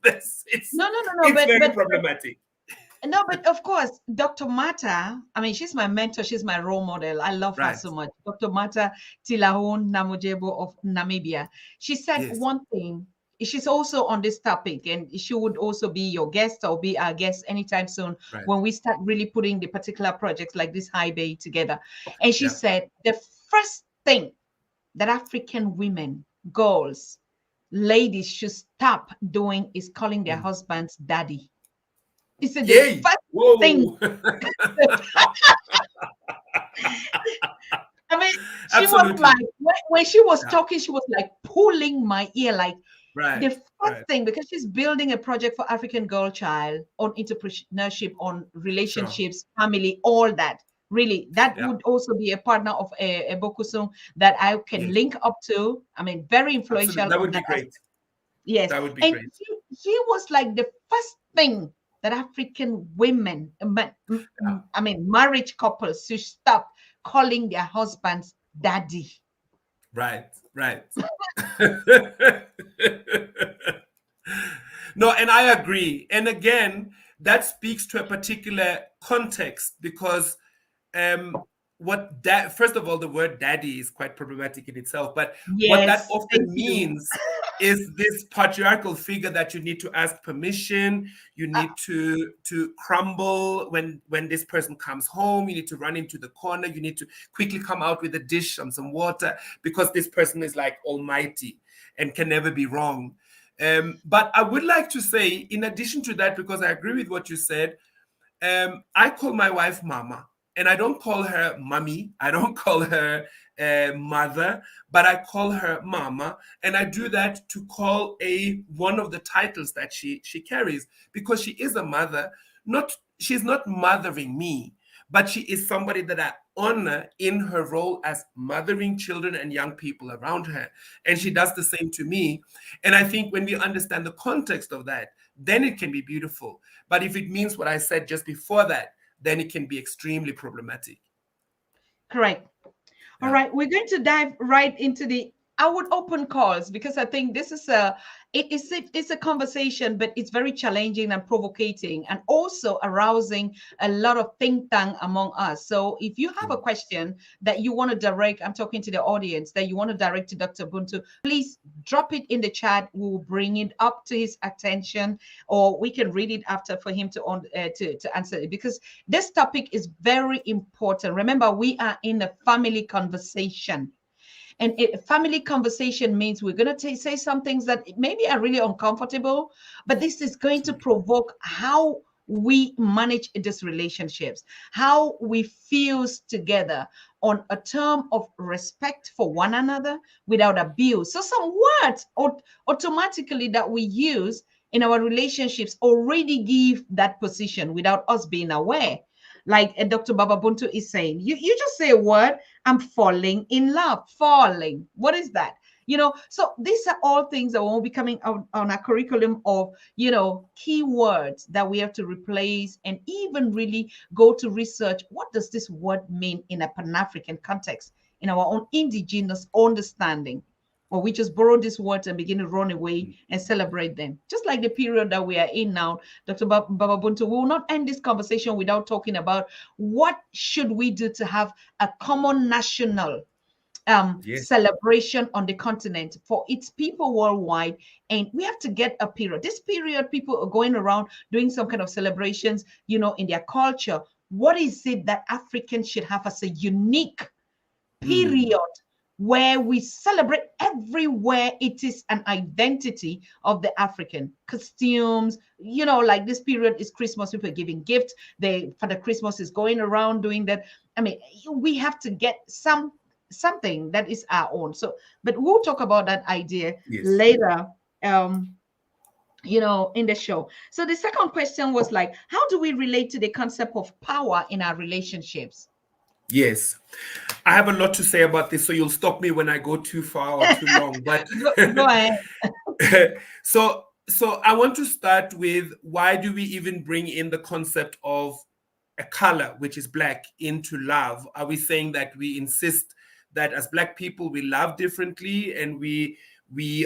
it's No, it's but very problematic. no, but of course, Dr. Mata, I mean, she's my mentor, she's my role model. I love her Right. so much. Dr. Mata Tilahun Namujebo of Namibia. She said Yes. one thing. She's also on this topic, and she would also be your guest or be our guest anytime soon Right. when we start really putting the particular projects like this high bay together. And she Yeah. said the first thing that African women, girls, ladies should stop doing is calling their Mm. husbands daddy. He said the Yay. first thing. Whoa. I mean, she was Absolutely. like, when she was Yeah. talking, she was like pulling my ear, like Right. the first Right. thing, because she's building a project for African girl child on entrepreneurship, on Sure. relationships, family, all that. Really, that Yeah. would also be a partner of a Bokusung that I can Yes. link up to. I mean, very Absolutely. influential That on would be that great. aspect. Yes. That would be And great. she was like the first thing that African women, Yeah. I mean, marriage couples should stop calling their husbands daddy. Right. Right. No, and I agree. And again, that speaks to a particular context because what that first of all, the word daddy is quite problematic in itself, but what that Yes, thank often you. means is this patriarchal figure that you need to ask permission, you Uh, need to crumble when this person comes home, you need to run into the corner, you need to quickly come out with a dish and some water because this person is like almighty and can never be wrong. But I would like to say, in addition to that, because I agree with what you said, I call my wife Mama, and I don't call her Mummy. I don't call her Mother, but I call her Mama, and I do that to call one of the titles that she carries because she is a mother. Not she's not mothering me, but she is somebody that I honor in her role as mothering children and young people around her, and she does the same to me. And I think when we understand the context of that, then it can be beautiful. But if it means what I said just before that, then it can be extremely problematic. Correct. All Yeah. right, we're going to dive right into the I would open calls because I think this is it's a conversation, but it's very challenging and provocating and also arousing a lot of think tank among us. So if you have a Mm. question that you want to direct, I'm talking to the audience, that you want to direct to Dr. Buntu, please drop it in the chat. We'll bring it up to his attention, or we can read it after for him to answer it, because this topic is very important. Remember, we are in a family conversation. And family conversation means we're going to say some things that maybe are really uncomfortable, but this is going to Absolutely. provoke how we manage these relationships, how we fuse together on a term of respect for one another without abuse. So some words automatically that we use in our relationships already give that position without us being aware. Like Dr. Baba Buntu is saying, you just say a word, I'm falling in love. Falling. What is that? So these are all things that will be coming out on our curriculum of, keywords that we have to replace and even really go to research. What does this word mean in a Pan-African context, in our own indigenous understanding? Or we just borrow these words and begin to run away and celebrate them. Just like the period that we are in now, Dr. Baba Buntu, we will not end this conversation without talking about what should we do to have a common national Yes. celebration on the continent for its people worldwide. And we have to get a period. This period, people are going around doing some kind of celebrations, in their culture. What is it that Africans should have as a unique Mm. period where we celebrate everywhere. It is an identity of the African. Costumes, like this period is Christmas, people are giving gifts. Father Christmas is going around doing that. I mean, we have to get something that is our own. So, but we'll talk about that idea Yes. later. Um, in the show. So the second question was like, how do we relate to the concept of power in our relationships? Yes. I have a lot to say about this, so you'll stop me when I go too far or too long. But Go ahead. so I want to start with, why do we even bring in the concept of a color, which is black, into love? Are we saying that we insist that as black people we love differently, and we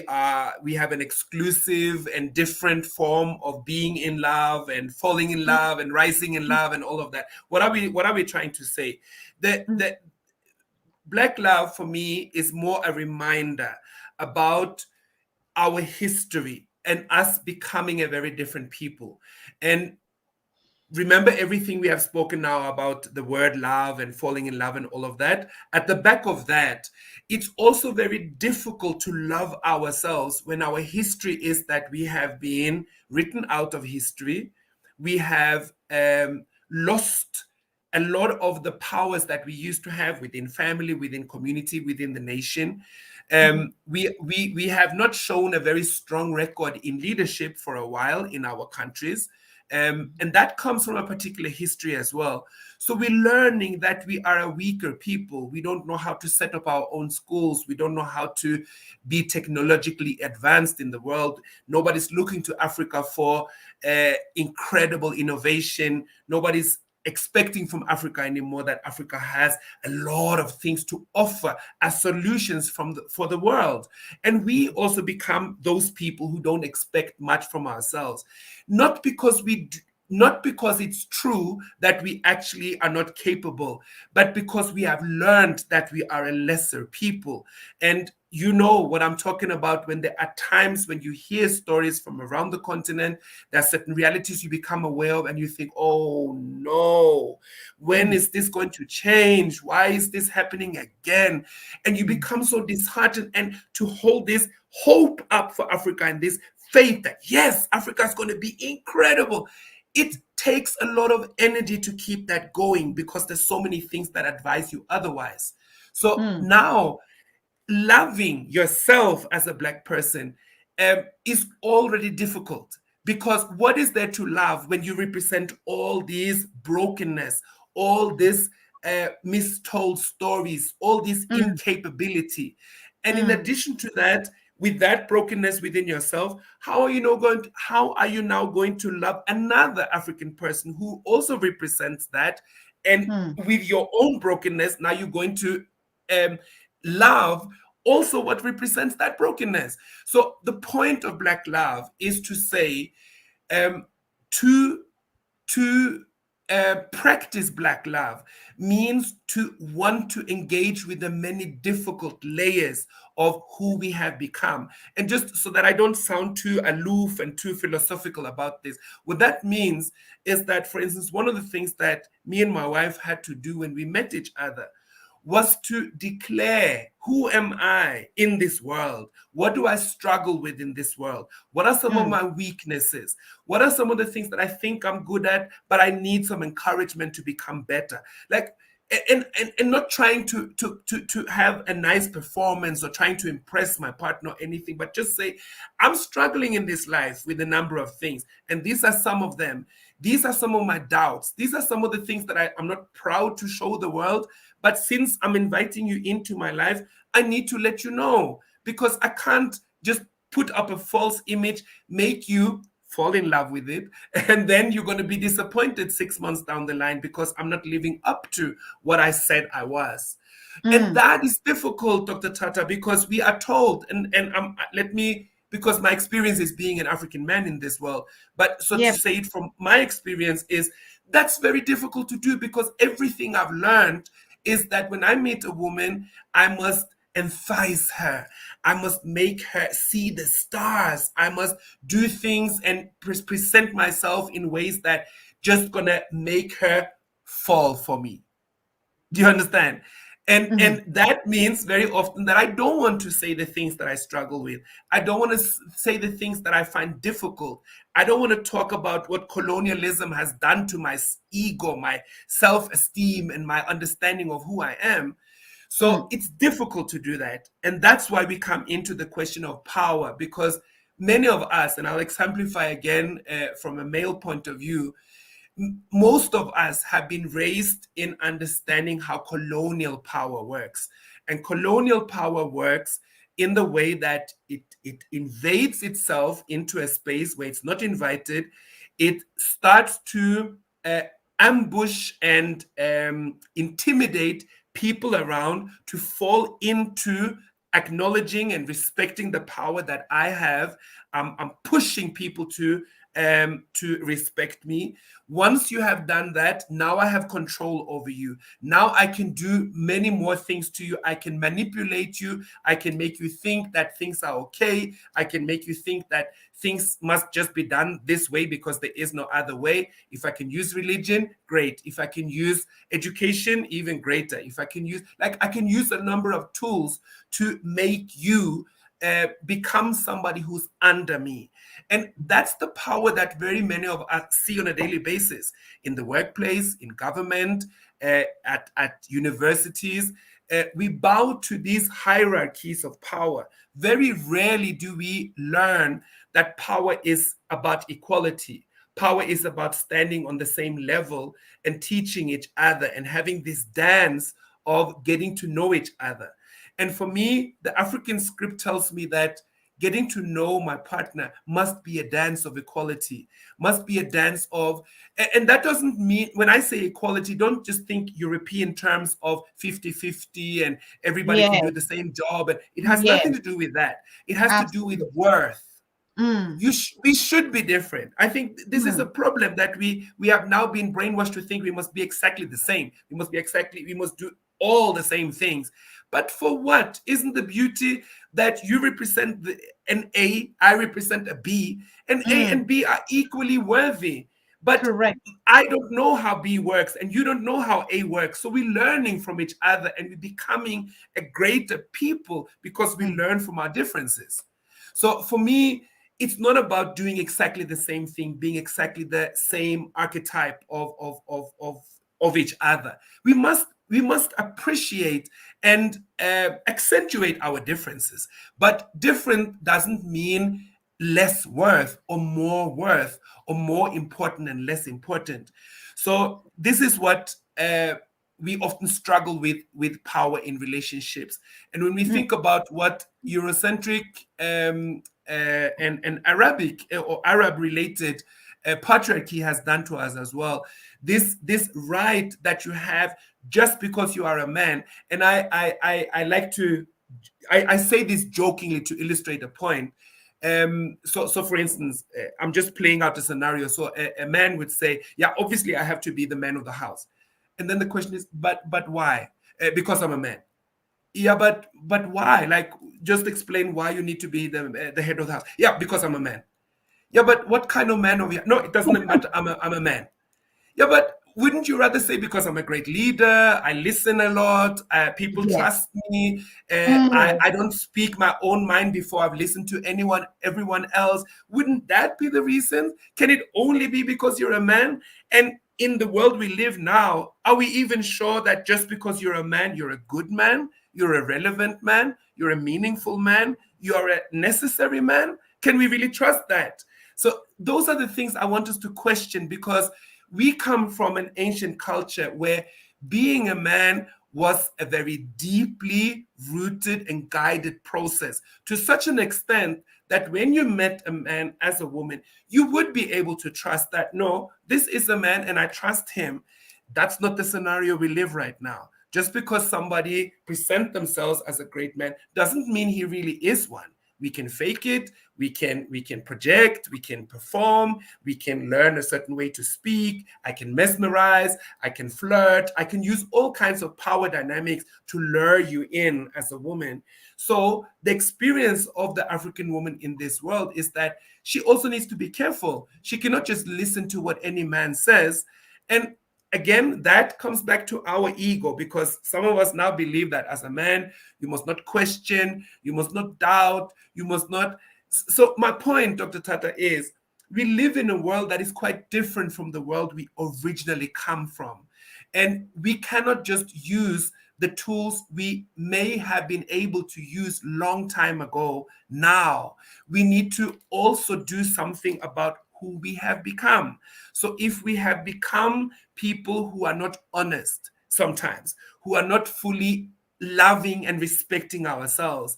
have an exclusive and different form of being in love and falling in love and rising in love and all of that? What are we trying to say? The black love for me is more a reminder about our history and us becoming a very different people. And remember everything we have spoken now about the word love and falling in love and all of that. At the back of that, it's also very difficult to love ourselves when our history is that we have been written out of history. We have lost a lot of the powers that we used to have within family, within community, within the nation. We have not shown a very strong record in leadership for a while in our countries. And that comes from a particular history as well. So we're learning that we are a weaker people. We don't know how to set up our own schools. We don't know how to be technologically advanced in the world. Nobody's looking to Africa for incredible innovation. Nobody's expecting from Africa anymore that Africa has a lot of things to offer as solutions for the world. And we also become those people who don't expect much from ourselves. Not because it's true that we actually are not capable, but because we have learned that we are a lesser people. And you know what I'm talking about when there are times when you hear stories from around the continent. There are certain realities you become aware of and you think, oh no, when is this going to change? Why is this happening again? And you become so disheartened. And to hold this hope up for Africa and this faith that, yes, Africa is going to be incredible, it takes a lot of energy to keep that going, because there's so many things that advise you otherwise. So now, loving yourself as a black person is already difficult, because what is there to love when you represent all these brokenness, all this mistold stories, all this incapability? And in addition to that, with that brokenness within yourself, how are you now going to love another African person who also represents that? And with your own brokenness, now you're going to love also what represents that brokenness. So the point of black love is to say, to practice black love means to want to engage with the many difficult layers of who we have become. And just so that I don't sound too aloof and too philosophical about this, what that means is that, for instance, one of the things that me and my wife had to do when we met each other was to declare, who am I in this world? What do I struggle with in this world? What are some of my weaknesses? What are some of the things that I think I'm good at, but I need some encouragement to become better? Like, and not trying to have a nice performance or trying to impress my partner or anything, but just say, I'm struggling in this life with a number of things, and these are some of them. These are some of my doubts. These are some of the things that I'm not proud to show the world. But since I'm inviting you into my life, I need to let you know, because I can't just put up a false image, make you fall in love with it, and then you're going to be disappointed 6 months down the line because I'm not living up to what I said I was. And that is difficult, Dr. Tata, because we are told, and let me, because my experience is being an African man in this world, but so to Yep. say it from my experience is, that's very difficult to do, because everything I've learned is that when I meet a woman, I must entice her. I must make her see the stars. I must do things and present myself in ways that just gonna make her fall for me. Do you understand? Mhm. And that means very often that I don't want to say the things that I struggle with. I don't want to say the things that I find difficult. I don't want to talk about what colonialism has done to my ego, my self-esteem, and my understanding of who I am. So Mm. it's difficult to do that. And that's why we come into the question of power, because many of us, and I'll exemplify again from a male point of view, most of us have been raised in understanding how colonial power works. And colonial power works in the way that it invades itself into a space where it's not invited. It starts to ambush and intimidate people around to fall into acknowledging and respecting the power that I have. I'm pushing people to respect me. Once you have done that, now I have control over you. Now I can do many more things to you. I can manipulate you. I can make you think that things are okay. I can make you think that things must just be done this way because there is no other way. If I can use religion, great. If I can use education, even greater. If I can use, like, I can use a number of tools to make you become somebody who's under me. And that's the power that very many of us see on a daily basis in the workplace, in government, at universities. We bow to these hierarchies of power. Very rarely do we learn that power is about equality. Power is about standing on the same level and teaching each other and having this dance of getting to know each other. And for me, the African script tells me that getting to know my partner must be a dance of equality, must be a dance of, and that doesn't mean, when I say equality, don't just think European terms of 50-50 and everybody can do Yes. the same job. And it has nothing Yes. to do with that. It has to do with Absolutely. worth. Mm. We should be different. I think this is a Mm. problem that we have now been brainwashed to think we must be exactly the same. We must do all the same things. But for what? Isn't the beauty that you represent an A, I represent a B, and A and Mm. B are equally worthy. But Correct. I don't know how B works, and you don't know how A works. So we're learning from each other, and we're becoming a greater people because we Mm. learn from our differences. So for me, it's not about doing exactly the same thing, being exactly the same archetype of each other. We must appreciate and accentuate our differences. But different doesn't mean less worth or more important and less important. So this is what we often struggle with power in relationships. And when we Mm. think about what Eurocentric and Arabic or Arab related patriarchy has done to us as well, this right that you have just because you are a man. And I like to, I say this jokingly to illustrate a point. So for instance, I'm just playing out a scenario. So a man would say, yeah, obviously I have to be the man of the house. And then the question is, but why? Because I'm a man. Yeah, but why? Like, just explain why you need to be the head of the house. Yeah, because I'm a man. Yeah, but what kind of man are you? No, it doesn't matter. I'm a man. Yeah, but wouldn't you rather say because I'm a great leader, I listen a lot, people Yes. trust me, Mm. I don't speak my own mind before I've listened to everyone else? Wouldn't that be the reason? Can it only be because you're a man? And in the world we live now, are we even sure that just because you're a man, you're a good man, you're a relevant man, you're a meaningful man, you're a necessary man? Can we really trust that? So those are the things I want us to question, because we come from an ancient culture where being a man was a very deeply rooted and guided process, to such an extent that when you met a man as a woman, you would be able to trust that, no, this is a man and I trust him. That's not the scenario we live right now. Just because somebody present themselves as a great man doesn't mean he really is one. We can fake it, we can project, we can perform, we can learn a certain way to speak, I can mesmerize, I can flirt, I can use all kinds of power dynamics to lure you in as a woman. So the experience of the African woman in this world is that she also needs to be careful. She cannot just listen to what any man says. And again, that comes back to our ego, because some of us now believe that as a man, you must not question, you must not doubt, you must not. So, my point, Dr. Tata, is we live in a world that is quite different from the world we originally come from. And we cannot just use the tools we may have been able to use long time ago now. We need to also do something about who we have become. So if we have become people who are not honest sometimes, who are not fully loving and respecting ourselves,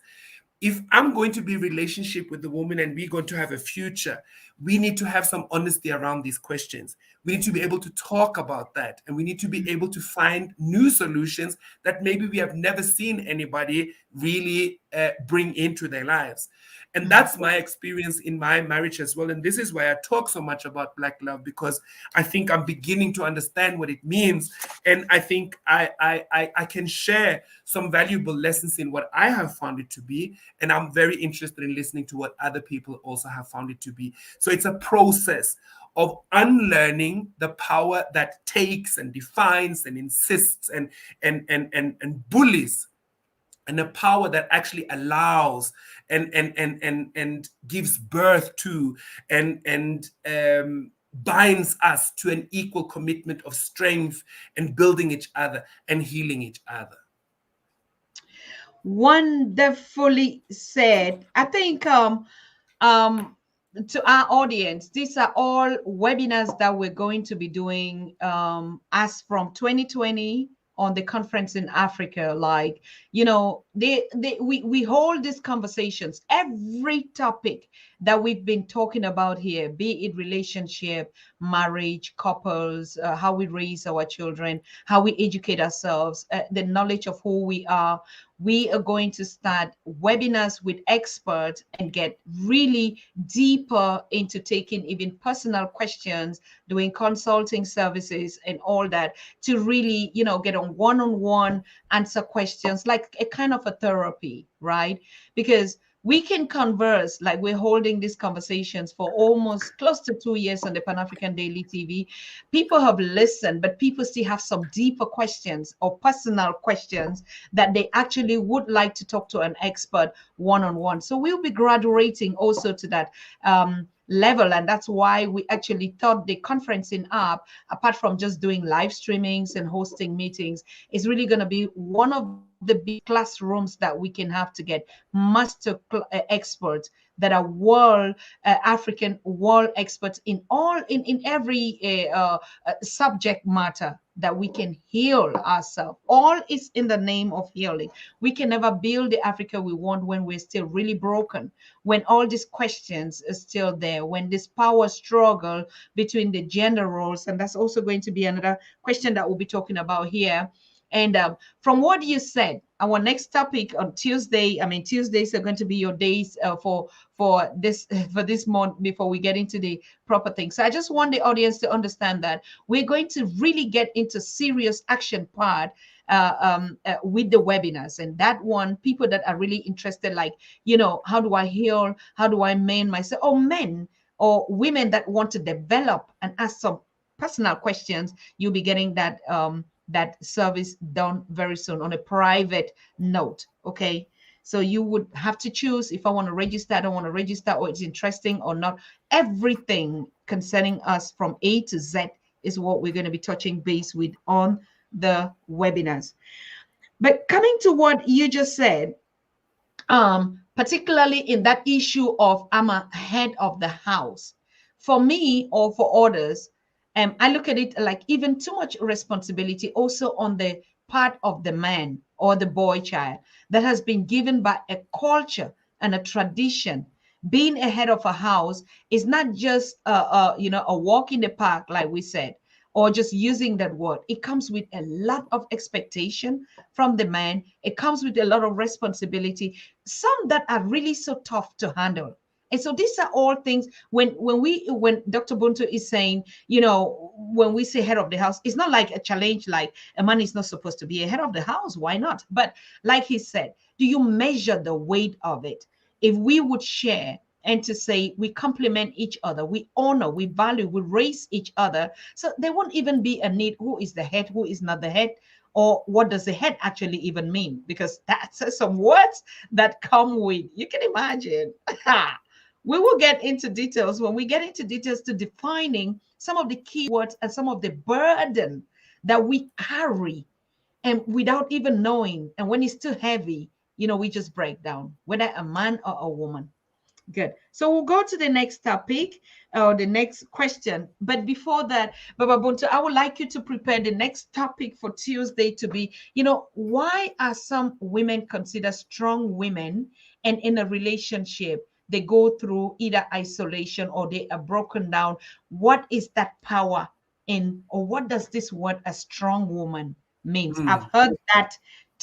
if I'm going to be in relationship with the woman and we're going to have a future, we need to have some honesty around these questions. We need to be able to talk about that, and we need to be able to find new solutions that maybe we have never seen anybody really bring into their lives. And that's my experience in my marriage as well. And this is why I talk so much about Black love, because I think I'm beginning to understand what it means. And I think I can share some valuable lessons in what I have found it to be. And I'm very interested in listening to what other people also have found it to be. So it's a process of unlearning the power that takes and defines and insists and bullies, and a power that actually allows and gives birth to and binds us to an equal commitment of strength and building each other and healing each other. Wonderfully said. I think um to our audience, these are all webinars that we're going to be doing as from 2020 on the conference in Africa. Like, we hold these conversations. Every topic that we've been talking about here, be it relationship, marriage, couples, how we raise our children, how we educate ourselves, the knowledge of who we are. We are going to start webinars with experts and get really deeper into taking even personal questions, doing consulting services and all that, to really, get on one-on-one, answer questions like a kind of a therapy, right? Because we can converse like we're holding these conversations for almost close to 2 years on the Pan African Daily TV. People have listened, but people still have some deeper questions or personal questions that they actually would like to talk to an expert one on one. So we'll be graduating also to that level. And that's why we actually thought the conferencing app, apart from just doing live streamings and hosting meetings, is really going to be one of the big classrooms that we can have to get master experts that are world African world experts in all in every subject matter, that we can heal ourselves. All is in the name of healing. We can never build the Africa we want when we're still really broken, when all these questions are still there, when this power struggle between the gender roles. And that's also going to be another question that we'll be talking about here. And from what you said, our next topic on Tuesday, I mean, Tuesdays are going to be your days for this month before we get into the proper thing. So I just want the audience to understand that we're going to really get into serious action part with the webinars. And that one, people that are really interested, like, how do I heal? How do I mend myself? Or men or women that want to develop and ask some personal questions, you'll be getting that service done very soon on a private note. Okay. So you would have to choose if I want to register, I don't want to register, or it's interesting or not. Everything concerning us from A to Z is what we're going to be touching base with on the webinars. But coming to what you just said, particularly in that issue of I'm a head of the house, for me or for others, I look at it like even too much responsibility also on the part of the man or the boy child that has been given by a culture and a tradition. Being a head of a house is not just a walk in the park, like we said, or just using that word. It comes with a lot of expectation from the man. It comes with a lot of responsibility, some that are really so tough to handle. And so these are all things when Dr. Buntu is saying, when we say head of the house, it's not like a challenge, like a man is not supposed to be a head of the house. Why not? But like he said, do you measure the weight of it? If we would share and to say we complement each other, we honor, we value, we raise each other. So there won't even be a need who is the head, who is not the head, or what does the head actually even mean, because that's some words that come with, you can imagine. We will get into details when we get into details to defining some of the key words and some of the burden that we carry and without even knowing. And when it's too heavy, we just break down, whether a man or a woman. Good. So we'll go to the next topic or the next question. But before that, Baba Buntu, I would like you to prepare the next topic for Tuesday to be, why are some women considered strong women, and in a relationship, they go through either isolation or they are broken down? What is that power in, or what does this word a strong woman means? I've heard that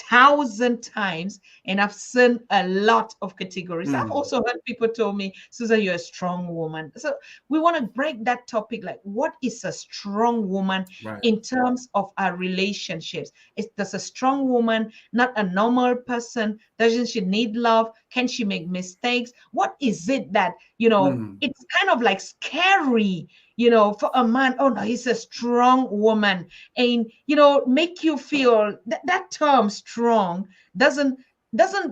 1,000 times, and I've seen a lot of categories. I've also heard people tell me, Susan, you're a strong woman. So we want to break that topic, like what is a strong woman Right. in terms of our relationships? Does a strong woman not a normal person? Doesn't she need love? Can she make mistakes? What is it that, it's kind of like scary, for a man? Oh no, he's a strong woman. And make you feel that term strong doesn't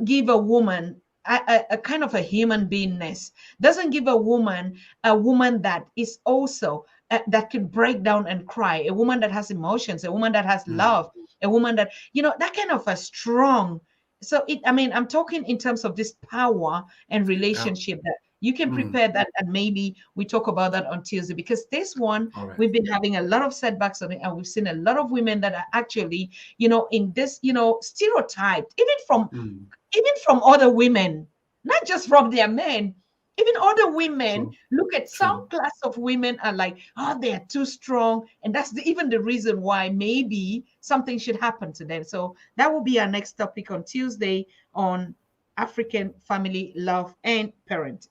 give a woman a kind of a human beingness, doesn't give a woman that is also that can break down and cry, a woman that has emotions, a woman that has love, a woman that that kind of a strong. So I'm talking in terms of this power and Yeah. relationship, that you can prepare that, and maybe we talk about that on Tuesday, because this one, All right. we've been having a lot of setbacks on it, and we've seen a lot of women that are actually, in this, stereotyped, even from other women, not just from their men. Even other women True. look at some True. class of women are like, oh, they are too strong. And that's even the reason why maybe something should happen to them. So that will be our next topic on Tuesday on African family love and parenting.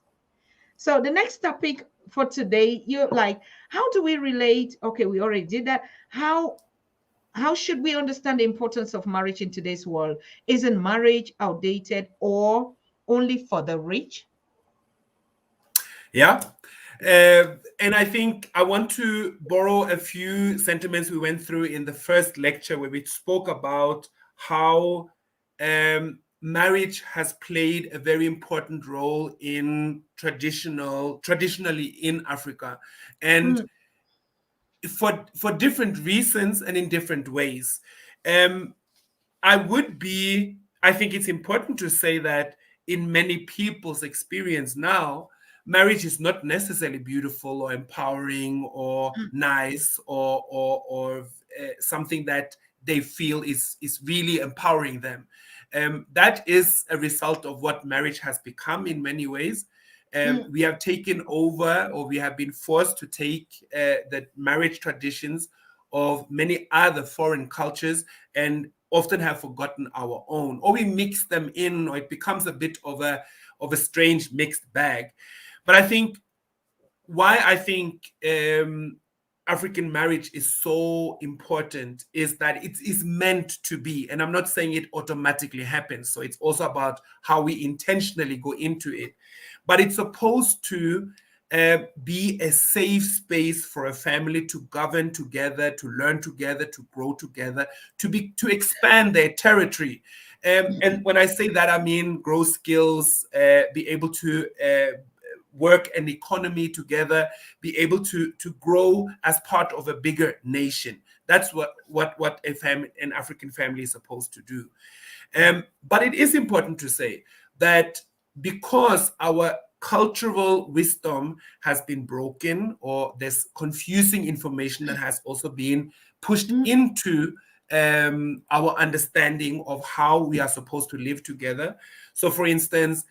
So the next topic for today, you're like, how do we relate? Okay, we already did that. How should we understand the importance of marriage in today's world? Isn't marriage outdated or only for the rich? Yeah. And I think I want to borrow a few sentiments we went through in the first lecture, where we spoke about how marriage has played a very important role in traditionally in Africa, and Mm, for different reasons and in different ways. Um, I think it's important to say that in many people's experience now, marriage is not necessarily beautiful or empowering or mm, nice or something that they feel is really empowering them. That is a result of what marriage has become in many ways. mm, We have taken over, or we have been forced to take the marriage traditions of many other foreign cultures and often have forgotten our own, or we mix them in, or it becomes a bit of a strange mixed bag. But I think African marriage is so important is that it is meant to be. And I'm not saying it automatically happens. So it's also about how we intentionally go into it. But it's supposed to be a safe space for a family to govern together, to learn together, to grow together, to expand their territory. And when I say that, I mean grow skills, be able to work an economy together, be able to grow as part of a bigger nation. That's what an African family is supposed to do. But it is important to say that because our cultural wisdom has been broken, or there's confusing information that has also been pushed mm, into our understanding of how we are supposed to live together. So, for instance,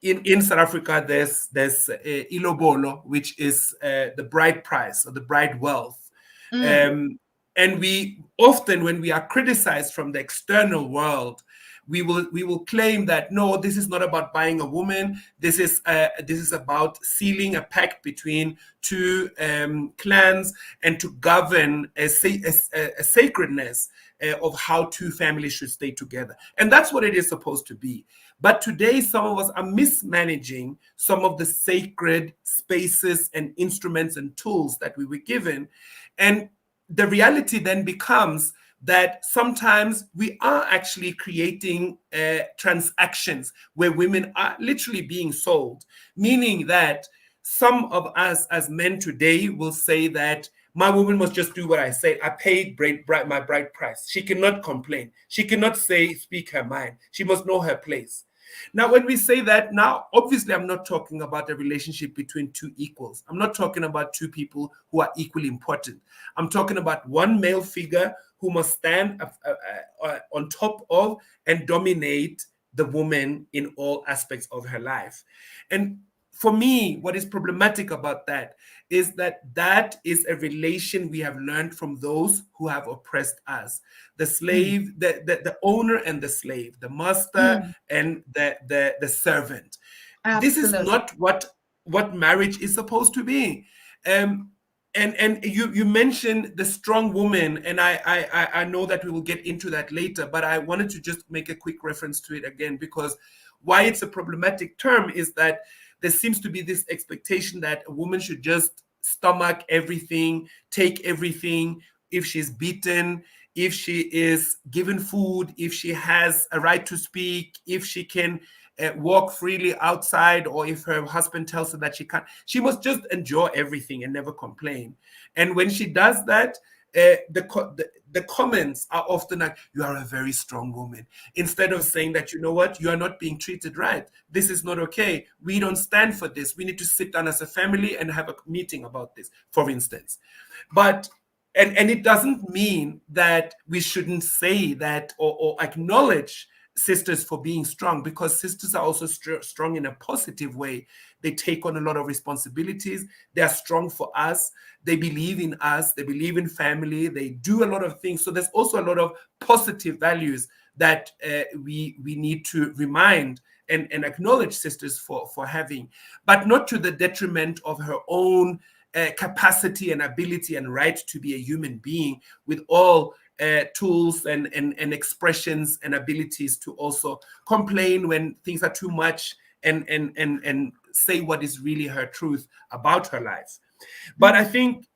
in South Africa, there's ilobolo, which is the bride price or the bride wealth. mm, And we often, when we are criticized from the external world, we will claim that no, this is not about buying a woman. This is about sealing a pact between two clans and to govern a sacredness of how two families should stay together. And that's what it is supposed to be. But today, some of us are mismanaging some of the sacred spaces and instruments and tools that we were given. And the reality then becomes that sometimes we are actually creating transactions where women are literally being sold, meaning that some of us as men today will say that my woman must just do what I say. I paid my bride price. She cannot complain. She cannot speak her mind. She must know her place. Now, when we say that, now, obviously, I'm not talking about a relationship between two equals. I'm not talking about two people who are equally important. I'm talking about one male figure who must stand on top of and dominate the woman in all aspects of her life. And for me, what is problematic about that is that that is a relation we have learned from those who have oppressed us. The Mm. slave, the owner and the slave, the master Mm. and the servant. This is Absolutely. not what marriage is supposed to be. Um, and you mentioned the strong woman, and I know that we will get into that later, but I wanted to just make a quick reference to it again, because why it's a problematic term is that there seems to be this expectation that a woman should just stomach everything, take everything. If she's beaten, if she is given food, if she has a right to speak, if she can walk freely outside, or if her husband tells her that she can't, she must just enjoy everything and never complain. And when she does that, the comments are often like, you are a very strong woman, instead of saying that, you know what, you are not being treated right. This is not okay. We don't stand for this. We need to sit down as a family and have a meeting about this, for instance. But and it doesn't mean that we shouldn't say that, or acknowledge sisters for being strong, because sisters are also strong in a positive way. They take on a lot of responsibilities. They are strong for us. They believe in us. They believe in family. They do a lot of things. So there's also a lot of positive values that we need to remind and acknowledge sisters for having, but not to the detriment of her own capacity and ability and right to be a human being, with all tools and expressions and abilities to also complain when things are too much, and say what is really her truth about her life. But I Mm. think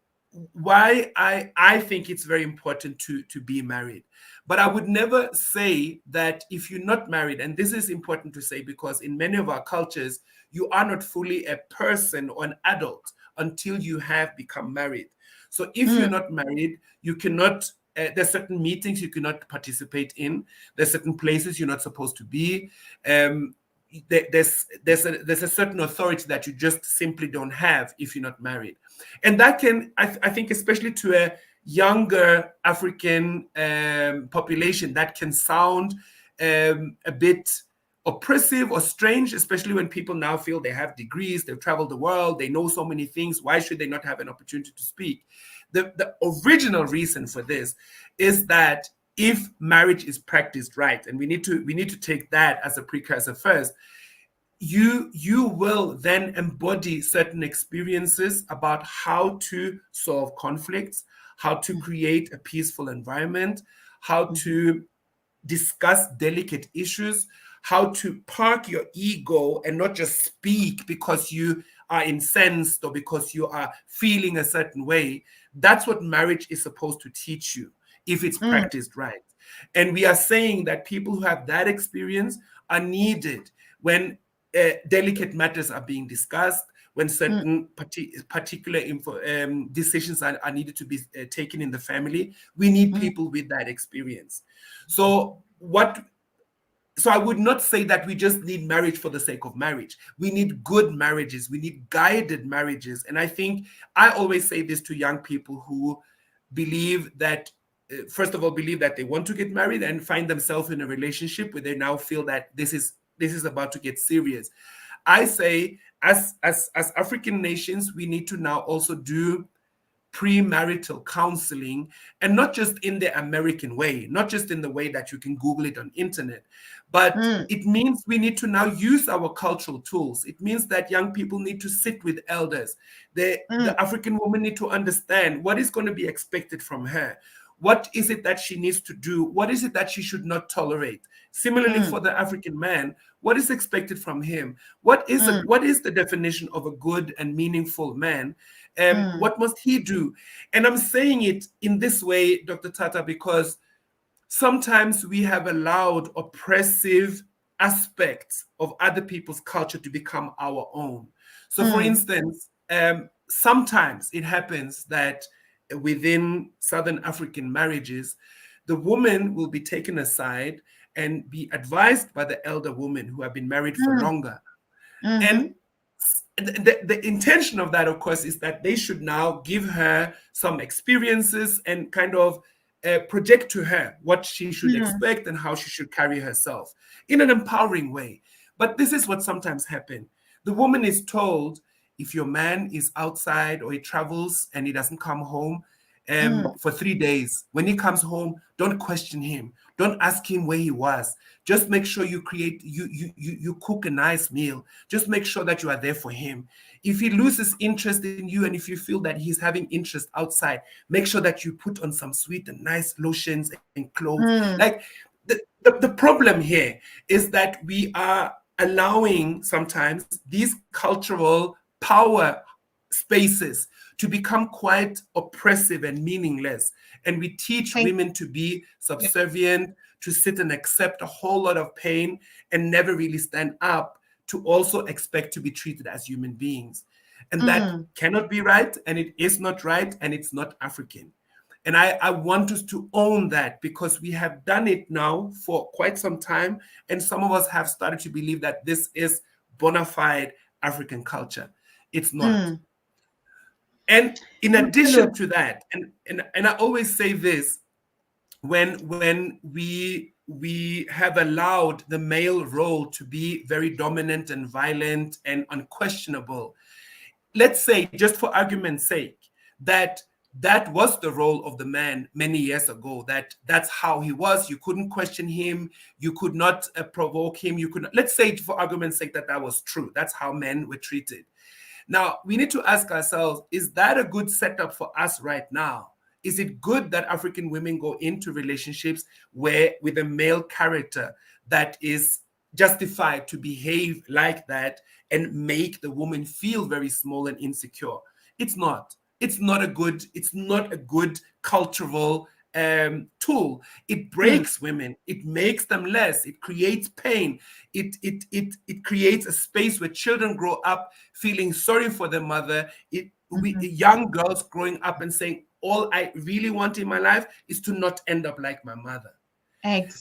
why I think it's very important to be married. But I would never say that if you're not married, and this is important to say, because in many of our cultures, you are not fully a person or an adult until you have become married. So if you're Mm. not married, you cannot. There's certain meetings you cannot participate in. There's certain places you're not supposed to be. Um, there's a certain authority that you just simply don't have if you're not married, and that can, I think, especially to a younger African population, that can sound a bit oppressive or strange, especially when people now feel they have degrees, they've traveled the world, they know so many things. Why should they not have an opportunity to speak? The original reason for this is that if marriage is practiced right, and we need to take that as a precursor first, you will then embody certain experiences about how to solve conflicts, how to Mm. create a peaceful environment, how Mhm. to discuss delicate issues, how to park your ego and not just speak because you are incensed or because you are feeling a certain way. That's what marriage is supposed to teach you if it's Mm. practiced right. And we are saying that people who have that experience are needed when delicate matters are being discussed, when Mm. certain particular decisions are needed to be taken in the family. We need Mm. people with that experience. So what so I would not say that we just need marriage for the sake of marriage. We need good marriages. We need guided marriages. And I think I always say this to young people who believe that, first of all, believe that they want to get married and find themselves in a relationship where they now feel that this is about to get serious. I say, as African nations, we need to now also do premarital counseling, and not just in the American way, not just in the way that you can Google it on internet, but Mm. it means we need to now use our cultural tools. It means that young people need to sit with elders. The Mm. African woman need to understand what is going to be expected from her. What is it that she needs to do? What is it that she should not tolerate? Similarly, mm, for the African man, what is expected from him? mm, What is the definition of a good and meaningful man? mm, What must he do? And I'm saying it in this way, Dr. Tata, because sometimes we have allowed oppressive aspects of other people's culture to become our own. So, for mm, instance, sometimes it happens that within Southern African marriages, the woman will be taken aside and be advised by the elder women who have been married for mm, longer. And mhm, the intention of that, of course, is that they should now give her some experiences and kind of project to her what she should mm, expect and how she should carry herself in an empowering way. But this is what sometimes happens. The woman is told, if your man is outside or he travels and he doesn't come home mm, for 3 days, when he comes home, don't question him. Don't ask him where he was. Just make sure you cook a nice meal. Just make sure that you are there for him. If he loses interest in you and if you feel that he's having interest outside, make sure that you put on some sweet and nice lotions and clothes. Like mm, the problem here is that we are allowing sometimes these cultural power spaces to become quite oppressive and meaningless. And we teach thank women to be you. subservient, to sit and accept a whole lot of pain, and never really stand up to also expect to be treated as human beings. And that Mm, cannot be right, and it is not right, and it's not African. And I want us to own that because we have done it now for quite some time. And some of us have started to believe that this is bona fide African culture. It's not. mm, And in addition absolutely. to that, and I always say this, when we have allowed the male role to be very dominant and violent and unquestionable, let's say, just for argument's sake, that that was the role of the man many years ago, that's how he was. You couldn't question him, you could not provoke him, you could not, let's say for argument's sake that that was true, that's how men were treated. Now, we need to ask ourselves, is that a good setup for us right now? Is it good that African women go into relationships where with a male character that is justified to behave like that and make the woman feel very small and insecure? It's not. It's not a good cultural tool. It Mm, breaks women. It makes them less. It creates pain. It creates a space where children grow up feeling sorry for their mother. We mhm, young girls growing up and saying, all I really want in my life is to not end up like my mother.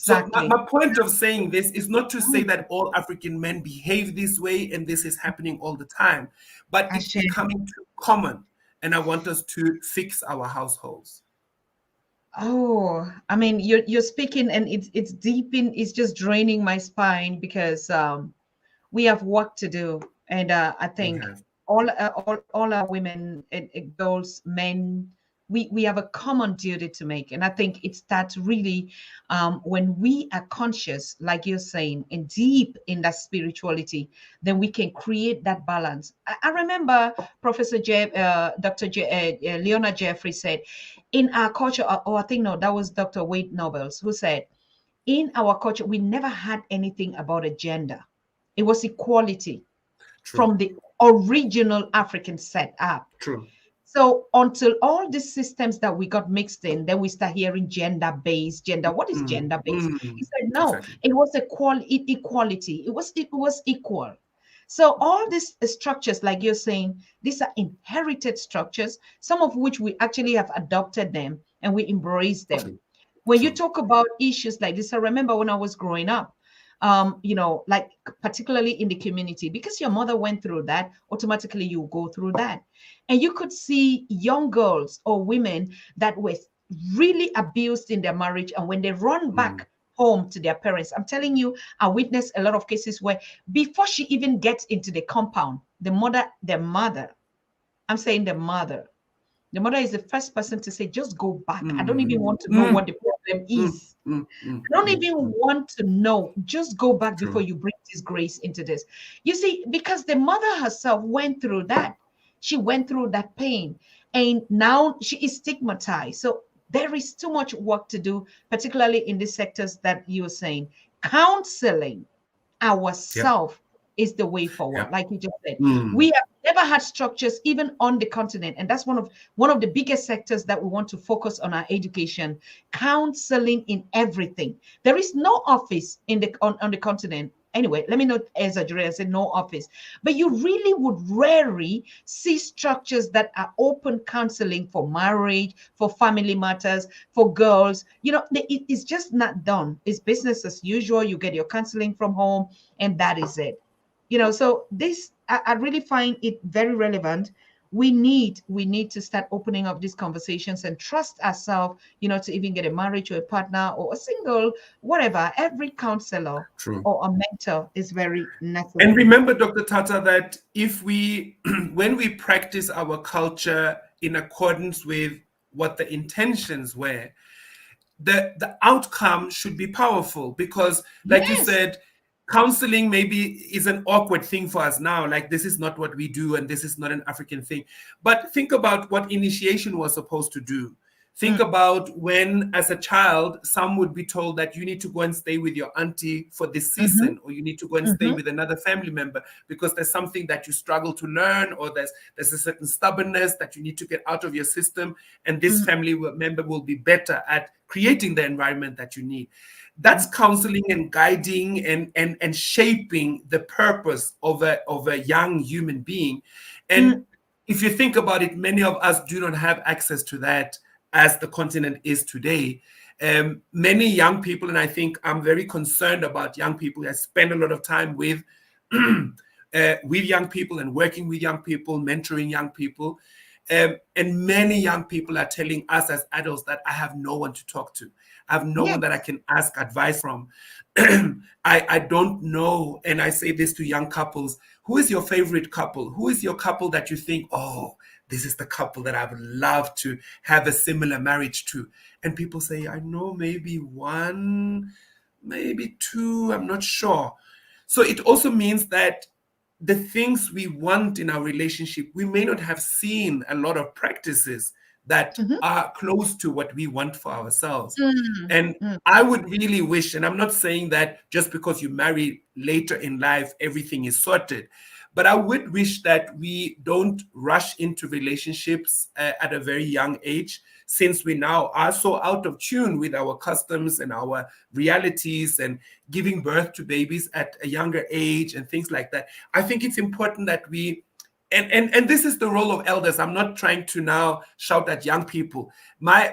So exactly. my point of saying this is not to say Mm, that all African men behave this way and this is happening all the time, but it's Ashe. becoming too common. And I want us to fix our households. Oh, I mean, you're speaking, and it's deep in. It's just draining my spine because we have work to do, and I We think have. all our women, girls, men, we have a common duty to make, and I think it starts really when we are conscious, like you're saying, and deep in that spirituality, then we can create that balance. I remember Dr. Leona Jeffrey said, in our culture, or I think no, that was Dr. Wade Nobles who said, in our culture, we never had anything about a gender. It was equality True. from the original African setup. True. So until all these systems that we got mixed in, then we start hearing gender-based. Gender, what is Mm, gender-based? He mm, said, no, exactly. it was equality. It was equal. So all these structures, like you're saying, these are inherited structures, some of which we actually have adopted them and we embrace them. True. When you True. talk about issues like this, I remember when I was growing up, like particularly in the community, because your mother went through that, automatically you go through that. And you could see young girls or women that were really abused in their marriage. And when they run Mm, back home to their parents, I'm telling you, I witnessed a lot of cases where before she even gets into the compound, the mother, I'm saying the mother is the first person to say, just go back. I don't even mm, want to know mm, what the problem mm, is. mm, mm, I don't mm, even mm. want to know. Just go back before True. you bring this grace into this. You see, because the mother herself went through that. She went through that pain. And now she is stigmatized. So There is too much work to do, particularly in the sectors that you're saying. Counseling Yep. ourselves is the way forward, Yep. like you just said. We Mm, have never had structures even on the continent, and that's one of the biggest sectors that we want to focus on our education. Counseling in everything. There is no office in on the continent. Anyway, let me not exaggerate and say no office, but you really would rarely see structures that are open counseling for marriage, for family matters, for girls. It's just not done. It's business as usual. You get your counseling from home, and that is it. So this, I really find it very relevant. We need to start opening up these conversations and trust ourselves, to even get a marriage or a partner or a single, whatever. Every counselor true. or a mentor is very And necessary. remember, Dr. Tata, that if we, when we practice our culture in accordance with what the intentions were, the outcome should be powerful. Because, like you Yes. said, counseling maybe is an awkward thing for us now. Like, this is not what we do, and this is not an African thing. But think about what initiation was supposed to do. Think Mm, about when, as a child, some would be told that you need to go and stay with your auntie for this mm-hmm, season, or you need to go and stay mm-hmm, with another family member because there's something that you struggle to learn, or there's a certain stubbornness that you need to get out of your system, and this mm, family member will be better at creating the environment that you need. That's counseling and guiding and shaping the purpose of a young human being. And mm, if you think about it, many of us do not have access to that as the continent is today. Many young people, and I think I'm very concerned about young people. I spend a lot of time with young people and working with young people, mentoring young people. And many young people are telling us as adults that I have no one to talk to. I have no one that I yes. can ask advice from. I don't know. And I say this to young couples: who is your favorite couple? Who is your couple that you think, oh, this is the couple that I would love to have a similar marriage to? And people say, I know maybe one, maybe two, I'm not sure. So it also means that the things we want in our relationship, we may not have seen a lot of practices that Mm-hmm, are close to what we want for ourselves. mm, And mm, I would really wish, and I'm not saying that just because you marry later in life, everything is sorted, but I would wish that we don't rush into relationships at a very young age, since we now are so out of tune with our customs and our realities, and giving birth to babies at a younger age and things like that. I think it's important that we, and this is the role of elders. I'm not trying to now shout at young people. My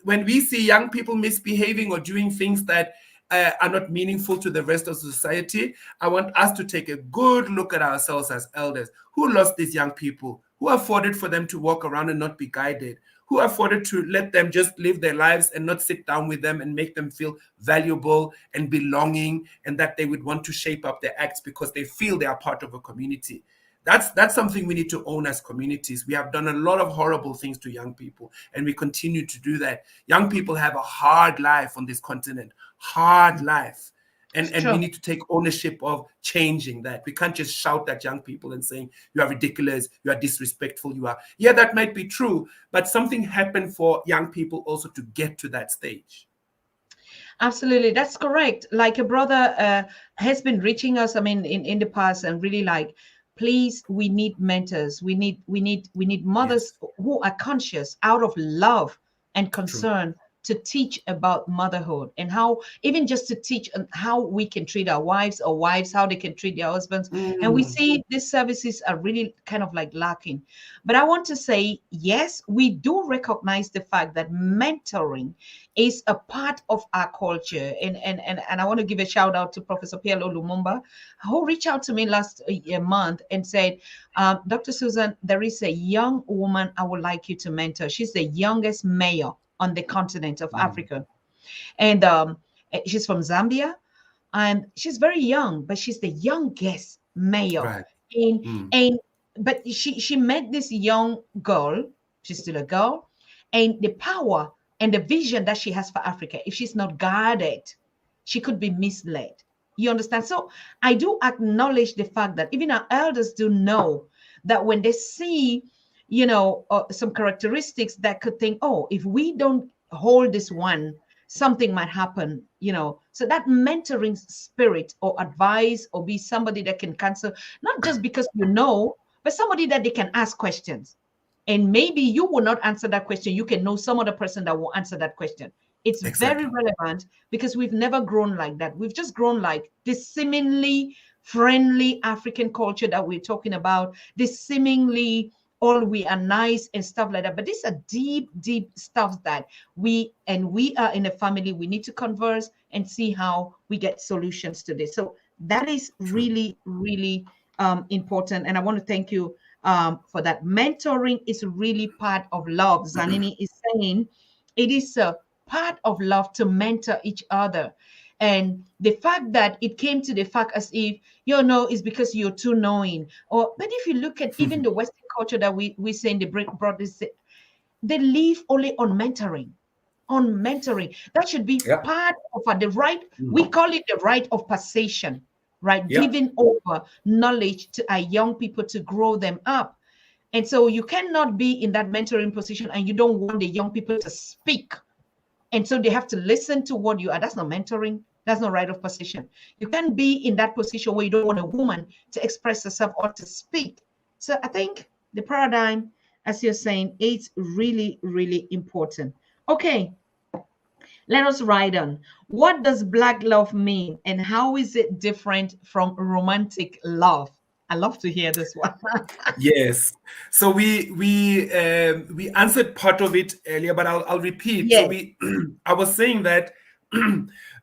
when we see young people misbehaving or doing things that are not meaningful to the rest of society, I want us to take a good look at ourselves as elders. Who lost these young people? Who afforded for them to walk around and not be guided? Who afforded to let them just live their lives and not sit down with them and make them feel valuable and belonging, and that they would want to shape up their acts because they feel they are part of a community? That's something we need to own as communities. We have done a lot of horrible things to young people, and we continue to do that. Young people have a hard life on this continent, hard life. it's And we true. need to take ownership of changing that. We can't just shout at young people and saying, you are ridiculous, you are disrespectful, you are. Yeah, that might be true, but something happened for young people also to get to that stage. Absolutely, that's correct. Like a brother has been reaching us, I mean, in the past, and really like, please, we need mentors. We need mothers Yes, who are conscious out of love and true. concern to teach about motherhood, and how, even just to teach on how we can treat our wives, or wives how they can treat their husbands. And we Mm, see these services are really kind of like lacking. But I want to say, yes, we do recognize the fact that mentoring is a part of our culture. And I want to give a shout out to Professor Pielo Lumumba, who reached out to me last month and said, Dr. Susan, there is a young woman I would like you to mentor. She's the youngest mayor on the continent of mm, Africa. And she's from Zambia, and she's very young, but she's the youngest mayor. right. And Mm, and but she met this young girl. She's still a girl, and the power and the vision that she has for Africa. If she's not guarded, she could be misled. You understand? So I do acknowledge the fact that even our elders do know that when they see, some characteristics that could think, oh, if we don't hold this one, something might happen, you know. So that mentoring spirit or advice or be somebody that can cancel, not just because you know, but somebody that they can ask questions. And maybe you will not answer that question. You can know some other person that will answer that question. It's very Exactly. relevant because we've never grown like that. We've just grown like this seemingly friendly African culture that we're talking about, this seemingly all we are nice and stuff like that. But these are deep, deep stuff that we are in a family. We need to converse and see how we get solutions to this. So that is True. really, really important. And I want to thank you for that. Mentoring is really part of love. Zanini is saying it is a part of love to mentor each other. And the fact that it came to the fact as if you know is because you're too knowing. Or but if you look at even the Western culture that we say in the broad, they live only on mentoring. On mentoring. That should be Yeah. part of the right, we Mm. call it the right of possession, right? Yeah. Giving over knowledge to our young people to grow them up. And so you cannot be in that mentoring position and you don't want the young people to speak. And so they have to listen to what you are. That's not mentoring. That's not right of position. You can't be in that position where you don't want a woman to express herself or to speak. So I think the paradigm, as you're saying, it's really, really important. Okay, let us ride on. What does Black love mean and how is it different from romantic love? I love to hear this one. Yes. So we answered part of it earlier, but I'll repeat. So Yes. we I was saying that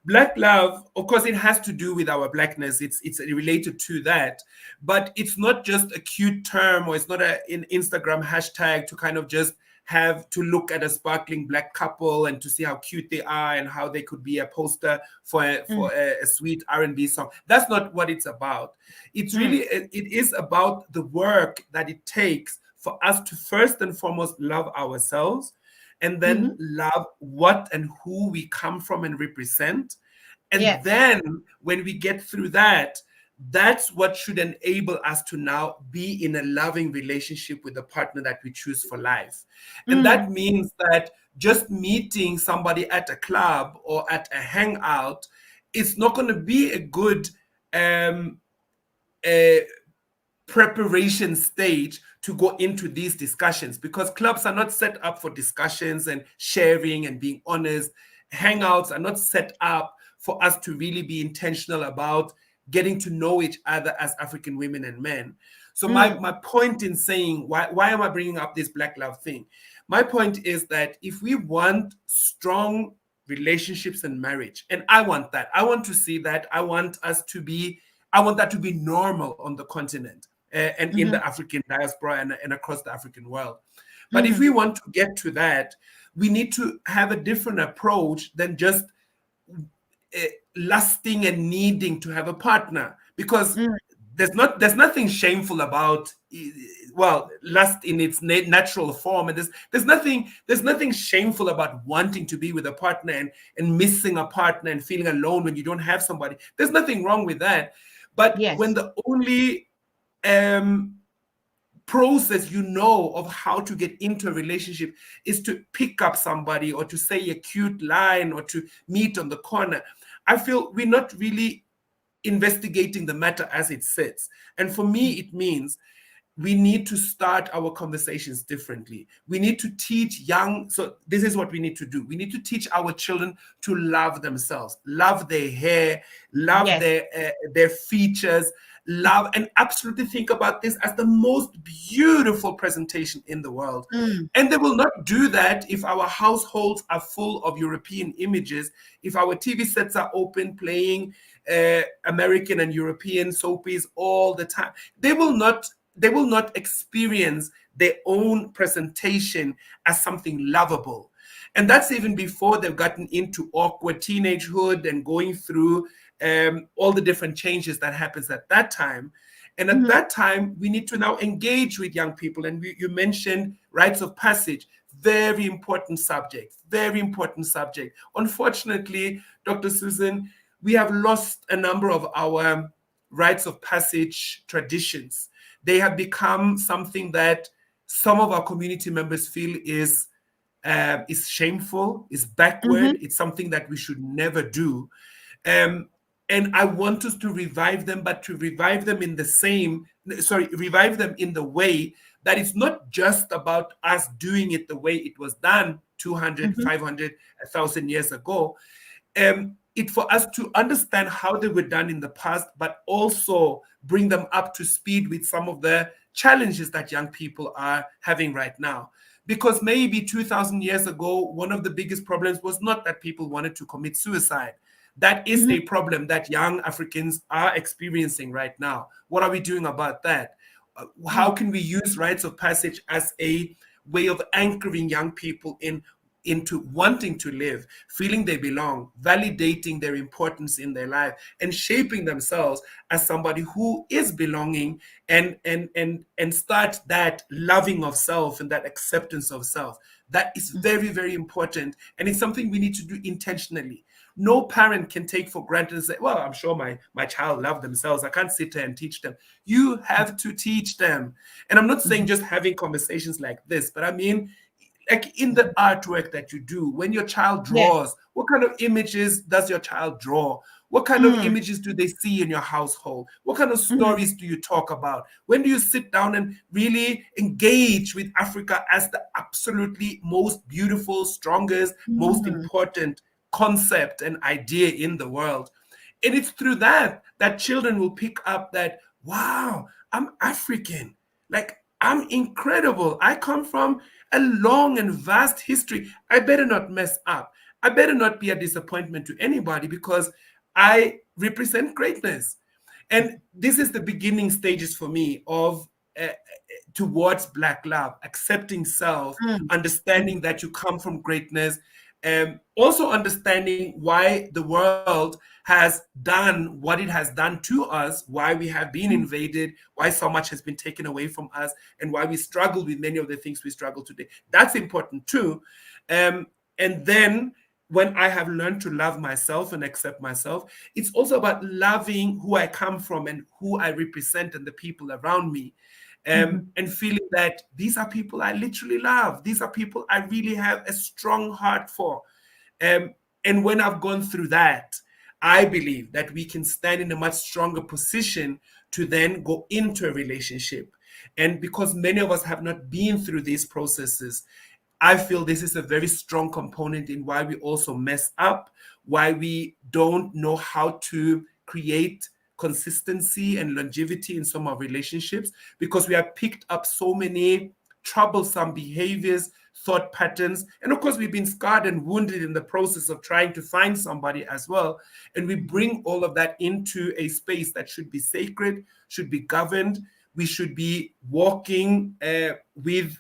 black love, of course, it has to do with our blackness. It's related to that, but it's not just a cute term, or it's not an Instagram hashtag to kind of just have to look at a sparkling black couple and to see how cute they are and how they could be a poster for Mm, a sweet R&B song. That's not what it's about. It's mm, really it is about the work that it takes for us to first and foremost love ourselves, and then mhm. love what and who we come from and represent. And Yes. then when we get through that, that's what should enable us to now be in a loving relationship with the partner that we choose for life. And that Mm, means that just meeting somebody at a club or at a hangout is not going to be a good um, uh, preparation stage to go into these discussions, because clubs are not set up for discussions and sharing and being honest. Hangouts are not set up for us to really be intentional about getting to know each other as African women and men. So my mm, my point in saying, why am I bringing up this black love thing? My point is that if we want strong relationships and marriage, and I want that, I want to see that, I want that to be normal on the continent, and in mhm, the African diaspora, and across the African world. But if we mhm, want to get to that, we need to have a different approach than just lusting and needing to have a partner, because mm, there's nothing shameful about, well, lust in its natural form, and there's nothing shameful about wanting to be with a partner, and missing a partner and feeling alone when you don't have somebody. There's nothing wrong with that. But when yes. the only um process of how to get into a relationship is to pick up somebody, or to say a cute line, or to meet on the corner, I feel we're not really investigating the matter as it sits. And for me, it means we need to start our conversations differently. We need to teach young, so this is what we need to do. We need to teach our children to love themselves, love their hair, love Yes. their features, love, and absolutely think about this as the most beautiful presentation in the world. Mm, And they will not do that if our households are full of European images, if our TV sets are open playing American and European soapies all the time. They will not experience their own presentation as something lovable. And that's even before they've gotten into awkward teenagehood and going through all the different changes that happens at that time. And at mhm, that time, we need to now engage with young people. And you mentioned rites of passage, very important subject, very important subject. Unfortunately, Dr. Susan, we have lost a number of our rites of passage traditions. They have become something that some of our community members feel is is shameful, is backward. Mm-hmm. It's something that we should never do. Um, and I want us to revive them, but to revive them in the same, sorry, revive them in the way that it's not just about us doing it the way it was done 200, Mm-hmm. 500, 1,000 years ago. It for us to understand how they were done in the past, but also bring them up to speed with some of the challenges that young people are having right now. Because maybe 2,000 years ago, one of the biggest problems was not that people wanted to commit suicide. That is Mm-hmm. a problem that young Africans are experiencing right now. What are we doing about that? How can we use rites of passage as a way of anchoring young people into wanting to live, feeling they belong, validating their importance in their life, and shaping themselves as somebody who is belonging, and start that loving of self and that acceptance of self. That is very, very important, and it's something we need to do intentionally. No parent can take for granted and say, well, I'm sure my child love themselves, I can't sit there and teach them. You have to teach them. And I'm not saying Mm-hmm. just having conversations like this, but I mean, like in the artwork that you do, when your child Yes. draws, what kind of images does your child draw? What kind of Mm. images do they see in your household? What kind of Mm. stories do you talk about? When do you sit down and really engage with Africa as the absolutely most beautiful, strongest, most Mm. important concept and idea in the world? And it's through that that children will pick up that, wow, I'm African. Like, I'm incredible. I come from a long and vast history. I better not mess up. I better not be a disappointment to anybody because I represent greatness. And this is the beginning stages for me of towards Black love, accepting self, Mm. understanding Mm. that you come from greatness, also understanding why the world has done what it has done to us, why we have been Mm. invaded, why so much has been taken away from us, and why we struggle with many of the things we struggle today. That's important too. And then when I have learned to love myself and accept myself, it's also about loving who I come from and who I represent and the people around me. Mhm. And feeling that these are people I literally love. These are people I really have a strong heart for. Um, and when I've gone through that, I believe that we can stand in a much stronger position to then go into a relationship. And because many of us have not been through these processes, I feel this is a very strong component in why we also mess up, why we don't know how to create consistency and longevity in some of our relationships, because we have picked up so many troublesome behaviors, thought patterns, and of course we've been scarred and wounded in the process of trying to find somebody as well. And we Mhm. bring all of that into a space that should be sacred, should be governed. We should be walking with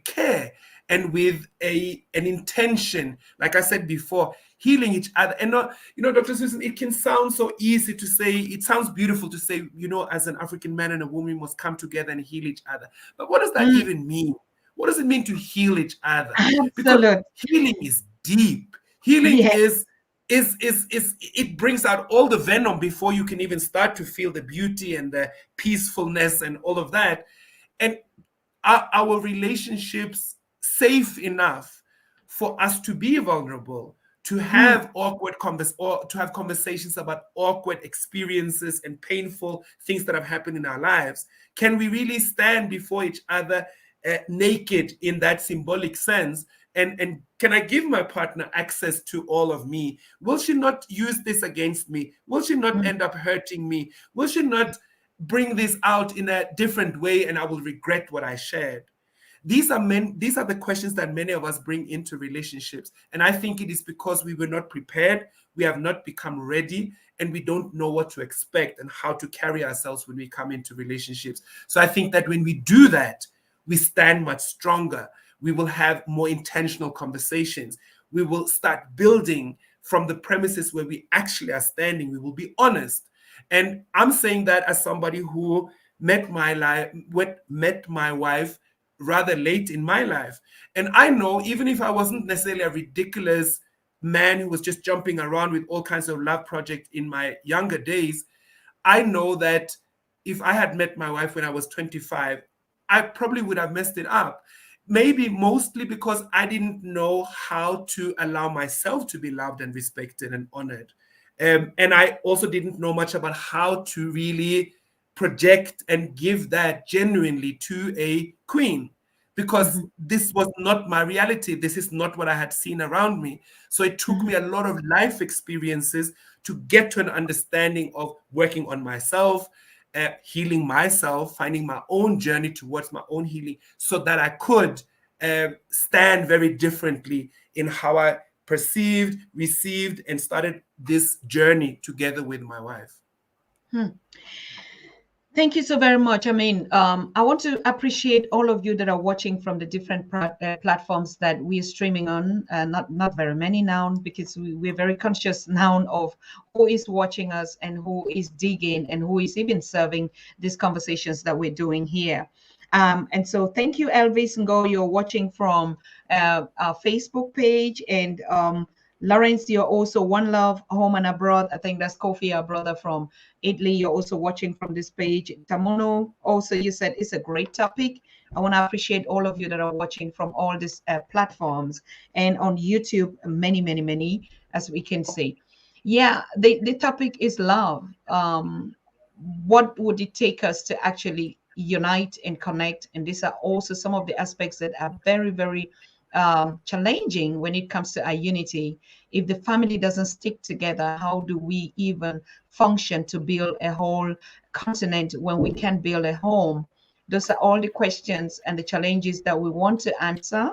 care and with an intention, like I said before, healing each other. And not, Dr. Susan, it can sound so easy to say, it sounds beautiful to say, as an African man and a woman, we must come together and heal each other. But what does that Mm. even mean? What does it mean to heal each other? Because Absolute. healing is deep. Healing Yes. is it brings out all the venom before you can even start to feel the beauty and the peacefulness and all of that. And are our relationships safe enough for us to be vulnerable, to Mm. have or to have conversations about awkward experiences and painful things that have happened in our lives? Can we really stand before each other naked in that symbolic sense? And can I give my partner access to all of me? Will she not use this against me? Will she not Mm. end up hurting me? Will she not bring this out in a different way and I will regret what I shared? These are the questions that many of us bring into relationships. And I think it is because we were not prepared, we have not become ready, and we don't know what to expect and how to carry ourselves when we come into relationships. So I think that when we do that, we stand much stronger. We will have more intentional conversations. We will start building from the premises where we actually are standing. We will be honest. And I'm saying that as somebody who met my wife rather late in my life. And I know, even if I wasn't necessarily a ridiculous man who was just jumping around with all kinds of love projects in my younger days, I know that if I had met my wife when I was 25, I probably would have messed it up. maybe mostly because I didn't know how to allow myself to be loved and respected and honored. And I also didn't know much about how to really project and give that genuinely to a queen, because Mhm, this was not my reality. This is not what I had seen around me. So it took me mhm, a lot of life experiences to get to an understanding of working on myself, healing myself, finding my own journey towards my own healing, so that I could stand very differently in how I perceived, received, and started this journey together with my wife. hmm. Thank you so very much. I mean, I want to appreciate all of you that are watching from the different platforms that we are streaming on. Not very many now, because we're very conscious now of who is watching us and who is digging and who is even serving these conversations that we're doing here. And so thank you, Elvis Ngo. You're watching from our Facebook page, and Lawrence, you're also One Love Home and Abroad. I think that's Kofi, our brother from Italy. You're also watching from this page. Tamuno, also, you said it's a great topic. I want to appreciate all of you that are watching from all these platforms, and on YouTube, many, many, many, as we can see. Yeah, the topic is love. What would it take us to actually unite and connect? And these are also some of the aspects that are very, very challenging when it comes to our unity. If the family doesn't stick together, how do we even function to build a whole continent when we can build a home? Those are all the questions and the challenges that we want to answer,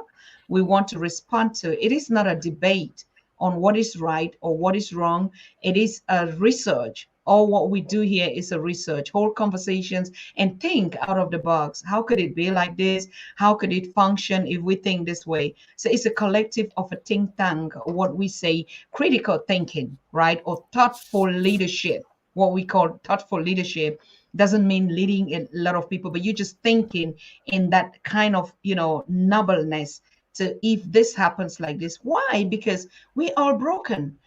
we want to respond to. It is not a debate on what is right or what is wrong. It is a research. All what we do here is a research, hold conversations, and think out of the box. How could it be like this? How could it function if we think this way? So it's a collective of a think tank, what we say critical thinking, right? Or thoughtful leadership. What we call thoughtful leadership doesn't mean leading a lot of people, but you're just thinking in that kind of, nobleness. So if this happens like this, why? Because we are broken.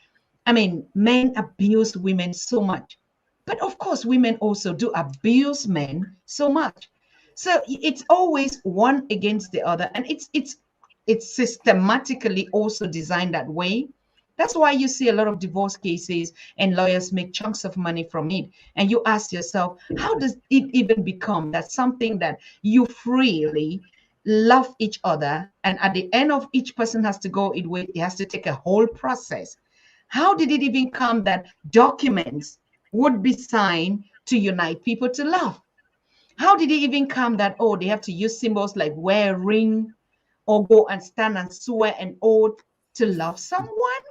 I mean, men abuse women so much, but of course, women also do abuse men so much. So it's always one against the other, and it's systematically also designed that way. That's why you see a lot of divorce cases and lawyers make chunks of money from it. And you ask yourself, how does it even become that something that you freely love each other, and at the end of each person has to go it way, it has to take a whole process. How did it even come that documents would be signed to unite people to love? How did it even come that, oh, they have to use symbols like wear a ring or go and stand and swear an oath to love someone?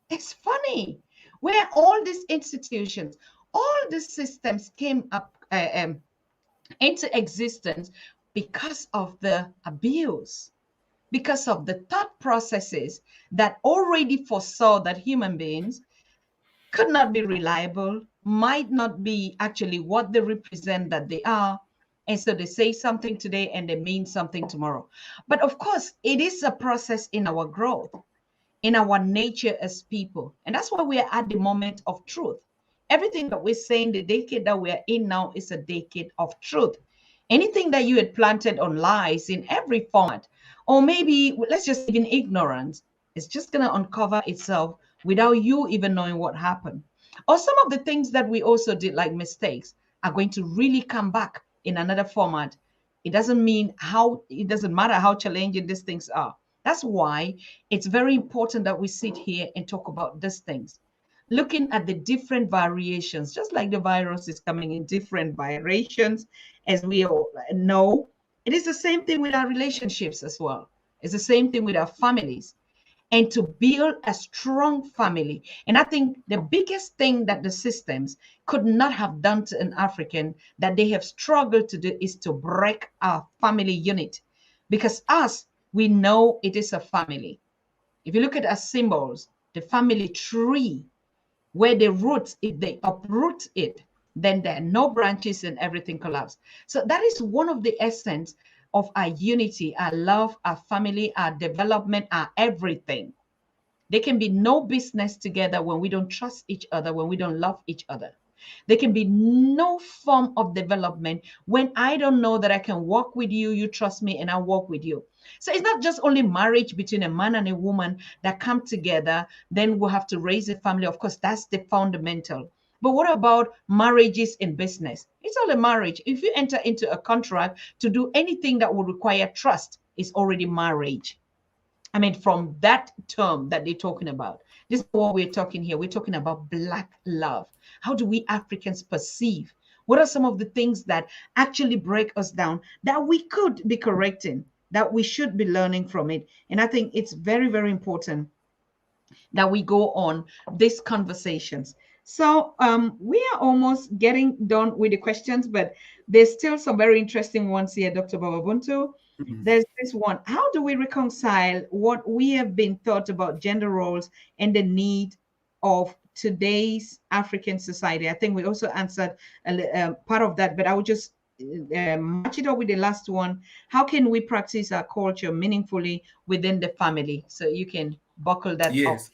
It's funny. Where all these institutions, all these systems came up into existence because of the abuse, because of the thought processes that already foresaw that human beings could not be reliable, might not be actually what they represent that they are. And so they say something today and they mean something tomorrow. But of course, it is a process in our growth, in our nature as people. And that's why we are at the moment of truth. Everything that we're saying, the decade that we're in now is a decade of truth. Anything that you had planted on lies in every format, or maybe let's just even ignorance, it's just going to uncover itself without you even knowing what happened. Or some of the things that we also did, like mistakes, are going to really come back in another format. It doesn't matter how challenging these things are. That's why it's very important that we sit here and talk about these things, looking at the different variations, just like the virus is coming in different variations, as we all know. It is the same thing with our relationships as well. It's the same thing with our families, and to build a strong family. And I think the biggest thing that the systems could not have done to an African that they have struggled to do is to break our family unit. Because us, we know it is a family. If you look at our symbols, the family tree, where the roots, if they uproot it, then there are no branches and everything collapses. So that is one of the essence of our unity, our love, our family, our development, our everything. There can be no business together when we don't trust each other, when we don't love each other. There can be no form of development when I don't know that I can walk with you, you trust me, and I walk with you. So it's not just only marriage between a man and a woman that come together, then we'll have to raise a family. Of course, that's the fundamental. But what about marriages in business? It's all a marriage. If you enter into a contract to do anything that would require trust, it's already marriage. I mean, from that term that they're talking about, this is what we're talking here. We're talking about Black love. How do we Africans perceive? What are some of the things that actually break us down that we could be correcting, that we should be learning from it? And I think it's very, very important that we go on these conversations. So we are almost getting done with the questions, but there's still some very interesting ones here, Dr. Bababuntu. Mhm. There's this one. How do we reconcile what we have been taught about gender roles and the need of today's African society? I think we also answered part of that, but I would just match it up with the last one. How can we practice our culture meaningfully within the family? So you can buckle that up. Yes.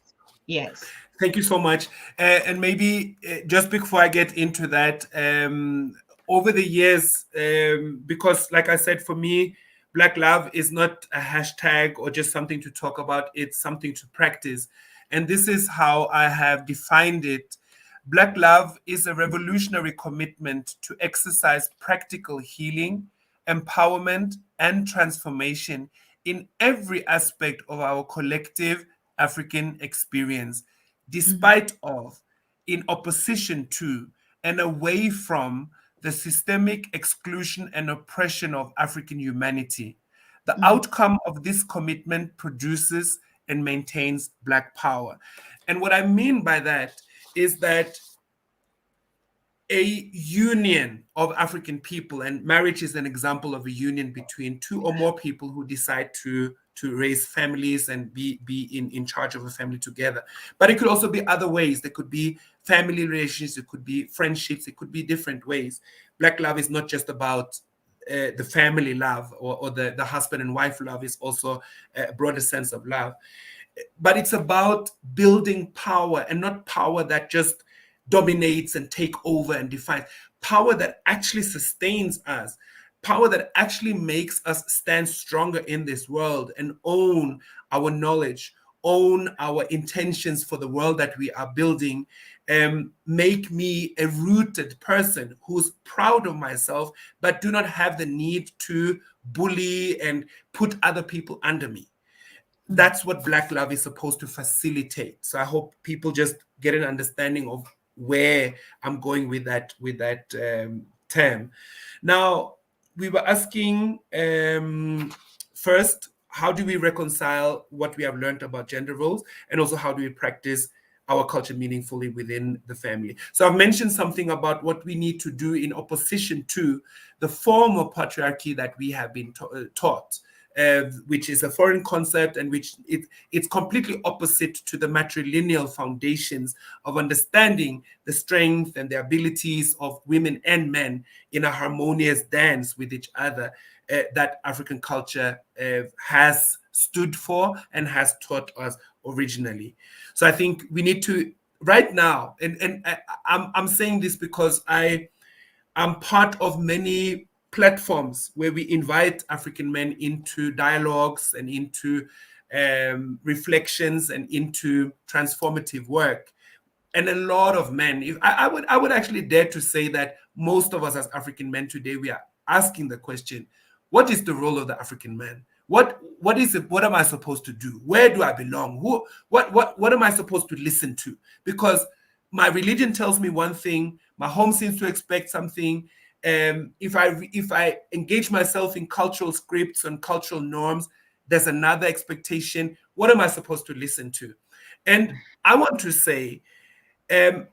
Yes. Thank you so much. And maybe just before I get into that, over the years, because like I said, for me, Black love is not a hashtag or just something to talk about, it's something to practice. And this is how I have defined it. Black love is a revolutionary commitment to exercise practical healing, empowerment, and transformation in every aspect of our collective African experience, Mhm, despite of, in opposition to, and away from the systemic exclusion and oppression of African humanity. The mhm, outcome of this commitment produces and maintains Black power. And what I mean by that is that a union of African people, and marriage is an example of a union between two or more people who decide to raise families and be in charge of a family together. But it could also be other ways. There could be family relations, it could be friendships, it could be different ways. Black love is not just about the family love or the husband and wife love, is also a broader sense of love. But it's about building power, and not power that just dominates and take over and defines, power that actually sustains us, power that actually makes us stand stronger in this world and own our knowledge, own our intentions for the world that we are building, make me a rooted person who's proud of myself but do not have the need to bully and put other people under me. mhm, That's what Black love is supposed to facilitate. So I hope people just get an understanding of where I'm going with that term. Now, we were asking, first, how do we reconcile what we have learned about gender roles, and also how do we practice our culture meaningfully within the family? So I've mentioned something about what we need to do in opposition to the form of patriarchy that we have been taught, which is a foreign concept, and it's completely opposite to the matrilineal foundations of understanding the strength and the abilities of women and men in a harmonious dance with each other, that African culture has stood for and has taught us originally. So I think we need to right now, and I'm saying this because I'm part of many platforms where we invite African men into dialogues and into reflections and into transformative work. And a lot of men, if I would actually dare to say that most of us as African men today, we are asking the question, what is the role of the African man? What is it? What am I supposed to do? Where do I belong? What am I supposed to listen to? Because my religion tells me one thing, my home seems to expect something. If I engage myself in cultural scripts and cultural norms, there's another expectation. What am I supposed to listen to? And I want to say, um,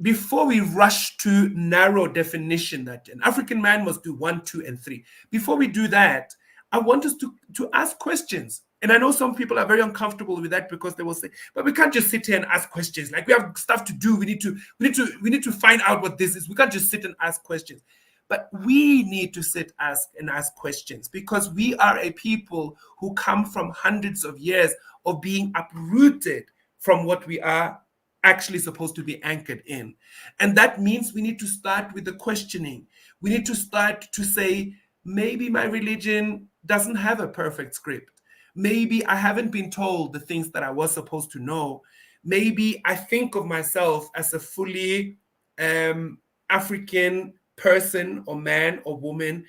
before we rush to narrow definition that an African man must do one, two, and three, before we do that, I want us to ask questions. And I know some people are very uncomfortable with that because they will say, "But we can't just sit here and ask questions. Like we have stuff to do. We need to find out what this is. We can't just sit and ask questions." But we need to sit and ask questions because we are a people who come from hundreds of years of being uprooted from what we are actually supposed to be anchored in. And that means we need to start with the questioning. We need to start to say, maybe my religion doesn't have a perfect script. Maybe I haven't been told the things that I was supposed to know. Maybe I think of myself as a fully African person or man or woman,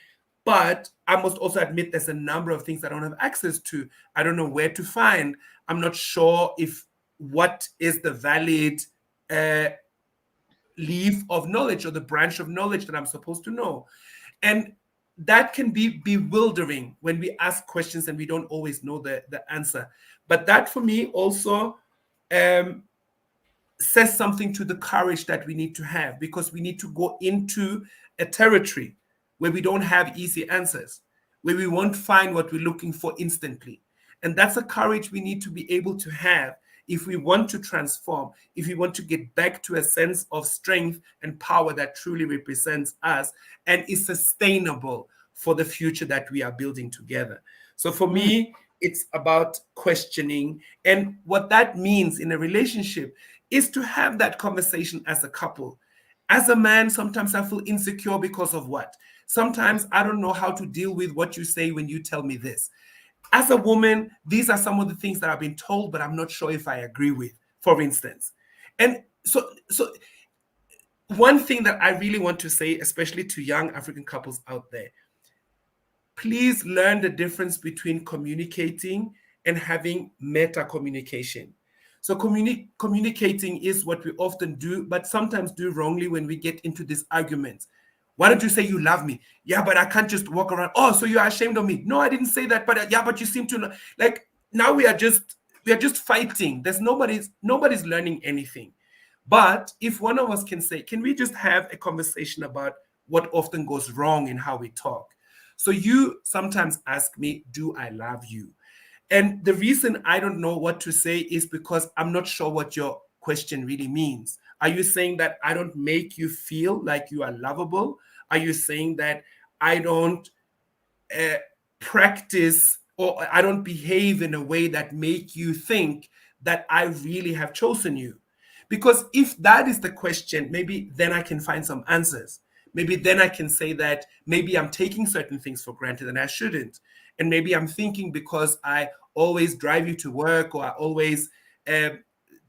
but I must also admit there's a number of things I don't have access to. I don't know where to find. I'm not sure if what is the valid uh, leaf of knowledge or the branch of knowledge that I'm supposed to know. And that can be bewildering when we ask questions and we don't always know the answer. But that for me also um, says something to the courage that we need to have, because we need to go into a territory where we don't have easy answers, where we won't find what we're looking for instantly. And that's a courage we need to be able to have if we want to transform, if we want to get back to a sense of strength and power that truly represents us and is sustainable for the future that we are building together. So for Mm, me, it's about questioning. And what that means in a relationship is to have that conversation as a couple. As a man, sometimes I feel insecure because of what? Sometimes I don't know how to deal with what you say when you tell me this. As a woman, these are some of the things that I've been told, but I'm not sure if I agree with, for instance. And so one thing that I really want to say, especially to young African couples out there, please learn the difference between communicating and having meta communication. So, communicating is what we often do, but sometimes do wrongly when we get into these arguments. Why don't you say you love me? Yeah, but I can't just walk around. Oh, so you're ashamed of me? No, I didn't say that. But yeah, but you seem to like. Now we are just fighting. There's nobody's learning anything. But if one of us can say, can we just have a conversation about what often goes wrong in how we talk? So you sometimes ask me, do I love you? And the reason I don't know what to say is because I'm not sure what your question really means. Are you saying that I don't make you feel like you are lovable? Are you saying that I don't uh, practice or I don't behave in a way that make you think that I really have chosen you? Because if that is the question, maybe then I can find some answers. Maybe then I can say that maybe I'm taking certain things for granted and I shouldn't. And maybe I'm thinking because I always drive you to work or I always uh,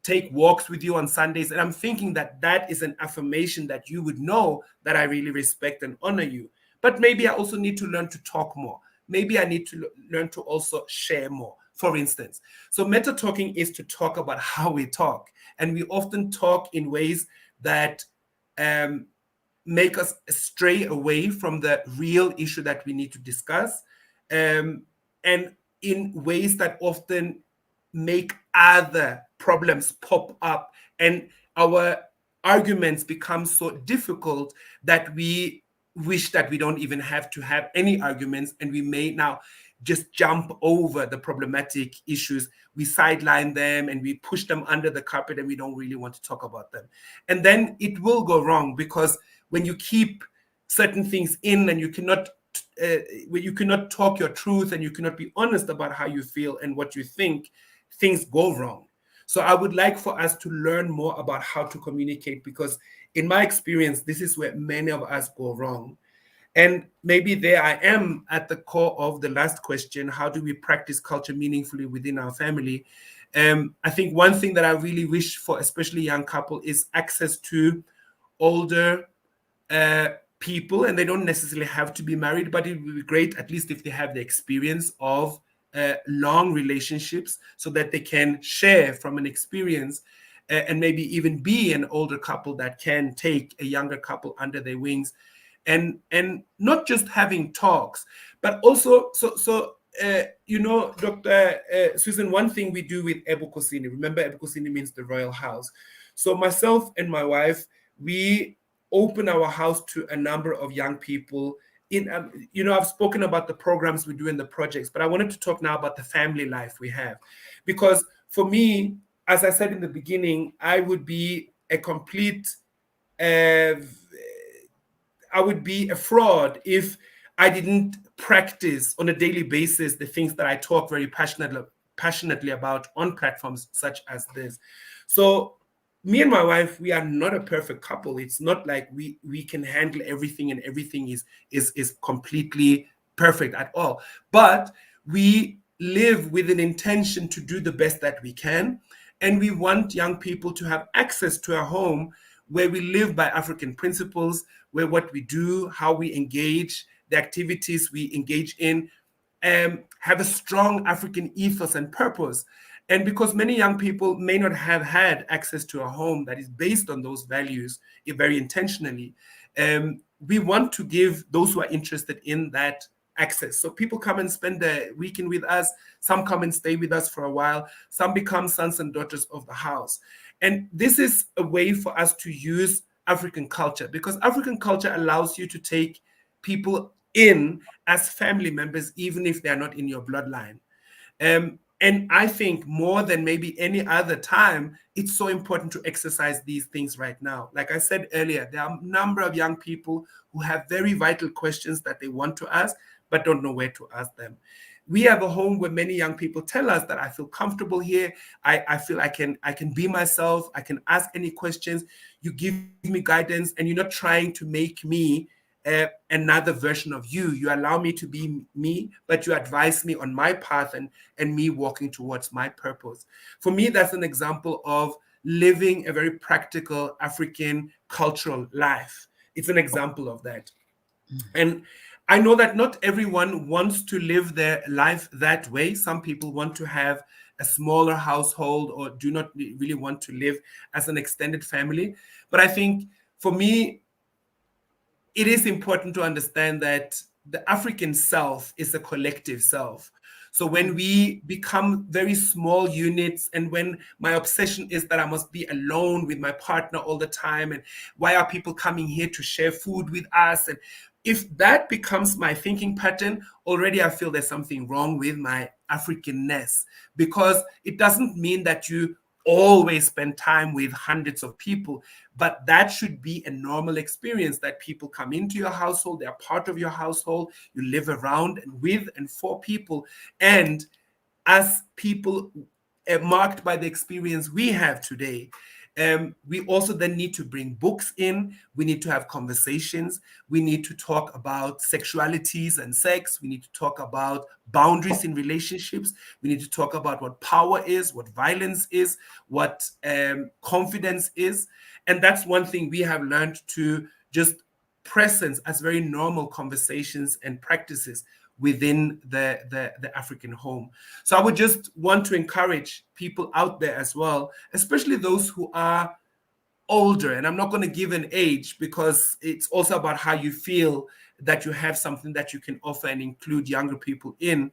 take walks with you on Sundays, and I'm thinking that that is an affirmation that you would know that I really respect and honor you. But maybe I also need to learn to talk more. Maybe I need to learn to also share more, for instance. So, meta talking is to talk about how we talk. And we often talk in ways that um, make us stray away from the real issue that we need to discuss, um, and in ways that often make other problems pop up, and our arguments become so difficult that we wish that we don't even have to have any arguments, and we may now just jump over the problematic issues. We sideline them and we push them under the carpet, and we don't really want to talk about them. And then it will go wrong, because when you keep certain things in and uh, you cannot talk your truth and you cannot be honest about how you feel and what you think, things go wrong. So I would like for us to learn more about how to communicate, because in my experience, this is where many of us go wrong. And maybe there I am at the core of the last question: how do we practice culture meaningfully within our family? I think one thing that I really wish for, especially young couple, is access to older uh, people, and they don't necessarily have to be married, but it would be great at least if they have the experience of long relationships, so that they can share from an experience, and maybe even be an older couple that can take a younger couple under their wings, and not just having talks, but also Dr. Susan, one thing we do with Ebukosini, remember Ebukosini means the royal house. So myself and my wife, we open our house to a number of young people. I've spoken about the programs we do in the projects, but I wanted to talk now about the family life we have, because for me, as I said in the beginning, uh, I would be a fraud if I didn't practice on a daily basis the things that I talk very passionately about on platforms such as this. So me and my wife, we are not a perfect couple. It's not like we can handle everything and everything is completely perfect at all. But we live with an intention to do the best that we can, and we want young people to have access to a home where we live by African principles, where what we do, how we engage, the activities we engage in, have a strong African ethos and purpose. And because many young people may not have had access to a home that is based on those values very intentionally, we want to give those who are interested in that access. So people come and spend the weekend with us. Some come and stay with us for a while. Some become sons and daughters of the house. And this is a way for us to use African culture, because African culture allows you to take people in as family members, even if they're not in your bloodline. And I think more than maybe any other time, it's so important to exercise these things right now. Like I said earlier, there are a number of young people who have very vital questions that they want to ask, but don't know where to ask them. We have a home where many young people tell us that I feel comfortable here. I feel I can be myself. I can ask any questions. You give me guidance, and you're not trying to make me another version of you. You allow me to be me, but you advise me on my path and me walking towards my purpose. For me, that's an example of living a very practical African cultural life. It's an example of that. And I know that not everyone wants to live their life that way. Some people want to have a smaller household or do not really want to live as an extended family. But I think for me, it is important to understand that the African self is a collective self. So when we become very small units, and when my obsession is that I must be alone with my partner all the time, and why are people coming here to share food with us? And if that becomes my thinking pattern, already I feel there's something wrong with my Africanness, because it doesn't mean that you always spend time with hundreds of people, but that should be a normal experience, that people come into your household, they're part of your household, you live around and with and for people. And as people marked by the experience we have today, we also then need to bring books in. We need to have conversations. We need to talk about sexualities and sex. We need to talk about boundaries in relationships. We need to talk about what power is, what violence is, what confidence is. And that's one thing we have learned to just presence as very normal conversations and practices within the African home. So I would just want to encourage people out there as well, especially those who are older. And I'm not going to give an age, because it's also about how you feel that you have something that you can offer and include younger people in.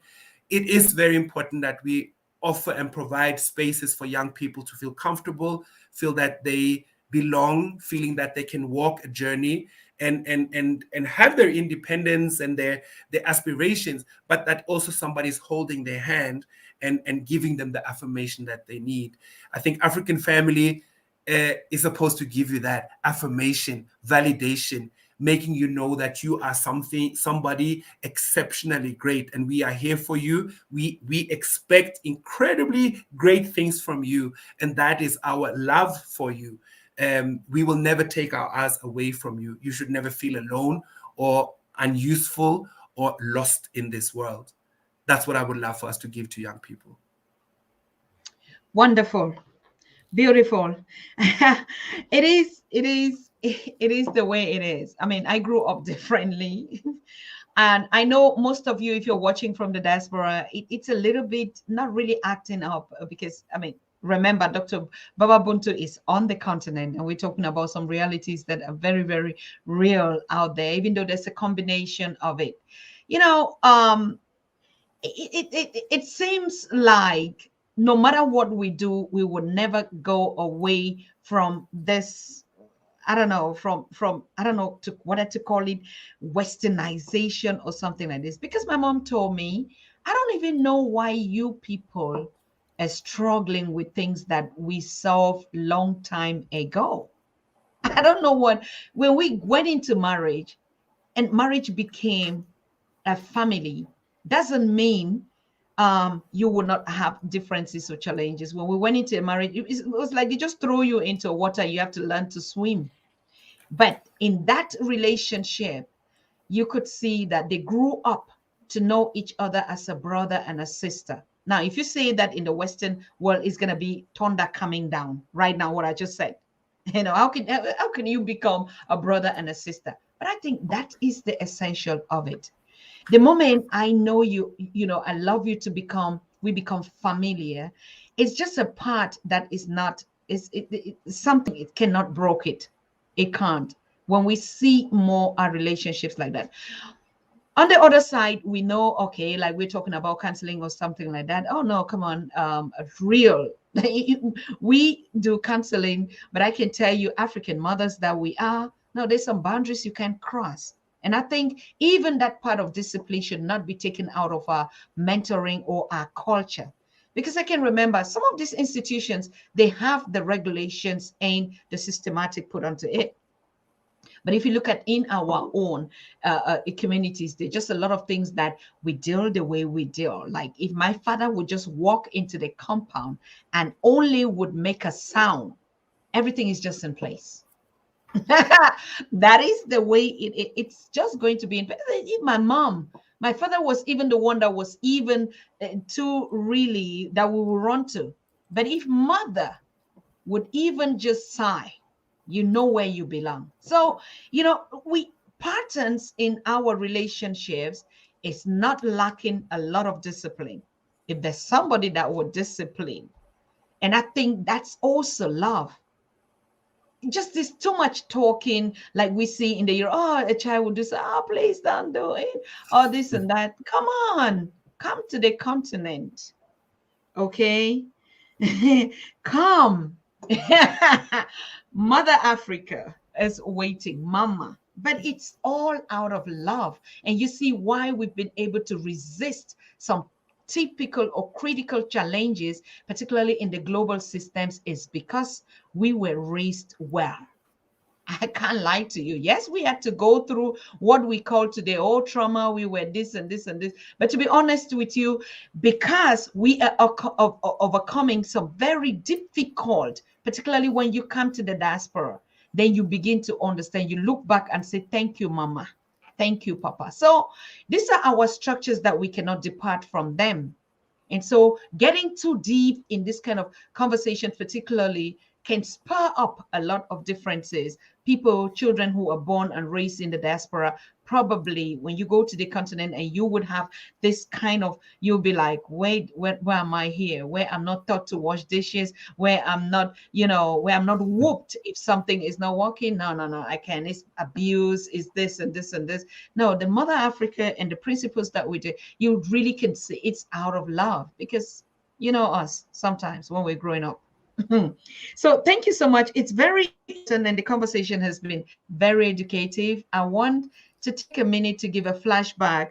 It is very important that we offer and provide spaces for young people to feel comfortable, feel that they belong, feeling that they can walk a journey and have their independence and their aspirations, but that also somebody's holding their hand and giving them the affirmation that they need. I think African family is supposed to give you that affirmation, validation, making you know that you are somebody exceptionally great, and we are here for you. We expect incredibly great things from you, and that is our love for you. We will never take our eyes away from you. You should never feel alone or unuseful or lost in this world. That's what I would love for us to give to young people. Wonderful. Beautiful. It is the way it is. I mean, I grew up differently. And I know most of you, if you're watching from the diaspora, it's a little bit not really acting up, because I mean, remember, Dr. Baba Buntu is on the continent, and we're talking about some realities that are very, very real out there, even though there's a combination of it. You know, it seems like no matter what we do, we would never go away from this. I don't know, from I don't know to what to call it, westernization or something like this. Because my mom told me, I don't even know why you people are struggling with things that we solved long time ago. I don't know what, when we went into marriage and marriage became a family, doesn't mean you will not have differences or challenges. When we went into a marriage, it was like they just throw you into water. You have to learn to swim. But in that relationship, you could see that they grew up to know each other as a brother and a sister. Now, if you say that in the Western world, it's going to be thunder coming down right now, what I just said. How can you become a brother and a sister? But I think that is the essential of it. The moment I know you, I love you, we become familiar. It's just a part that is not, it's something, it cannot broke it. It can't. When we see more our relationships like that. On the other side, we know, okay, like we're talking about counseling or something like that. Oh no, come on, real. We do counseling, but I can tell you, African mothers that we are, no, there's some boundaries you can cross. And I think even that part of discipline should not be taken out of our mentoring or our culture. Because I can remember some of these institutions, they have the regulations and the systematic put onto it. But if you look at in our own communities, there's just a lot of things that we deal the way we deal. Like if my father would just walk into the compound and only would make a sound, everything is just in place. That is the way it's just going to be. If my father was even the one that was even too really that we will run to. But if mother would even just sigh, you know where you belong. So, we patterns in our relationships is not lacking a lot of discipline. If there's somebody that would discipline, and I think that's also love. Just this too much talking, like we see in the year, oh, a child will do so, oh, please don't do it, or this and that. Come on, come to the continent, okay? Come. Mother Africa is waiting, mama. But it's all out of love. And you see why we've been able to resist some typical or critical challenges, particularly in the global systems, is because we were raised well. I can't lie to you. Yes, we had to go through what we call today, oh, trauma. We were this and this and this. But to be honest with you, because we are overcoming some very difficult, particularly when you come to the diaspora, then you begin to understand. You look back and say, thank you, mama. Thank you, papa. So these are our structures that we cannot depart from them. And so getting too deep in this kind of conversation, particularly, can spur up a lot of differences. People, children who are born and raised in the diaspora, probably when you go to the continent and you would have this kind of, you'll be like, wait, where am I here? Where I'm not taught to wash dishes, where I'm not, where I'm not whooped if something is not working. No, I can. It's abuse, is this and this and this. No, the Mother Africa and the principles that we do, you really can see it's out of love, because us sometimes when we're growing up. So thank you so much. It's very important, and the conversation has been very educative. I want to take a minute to give a flashback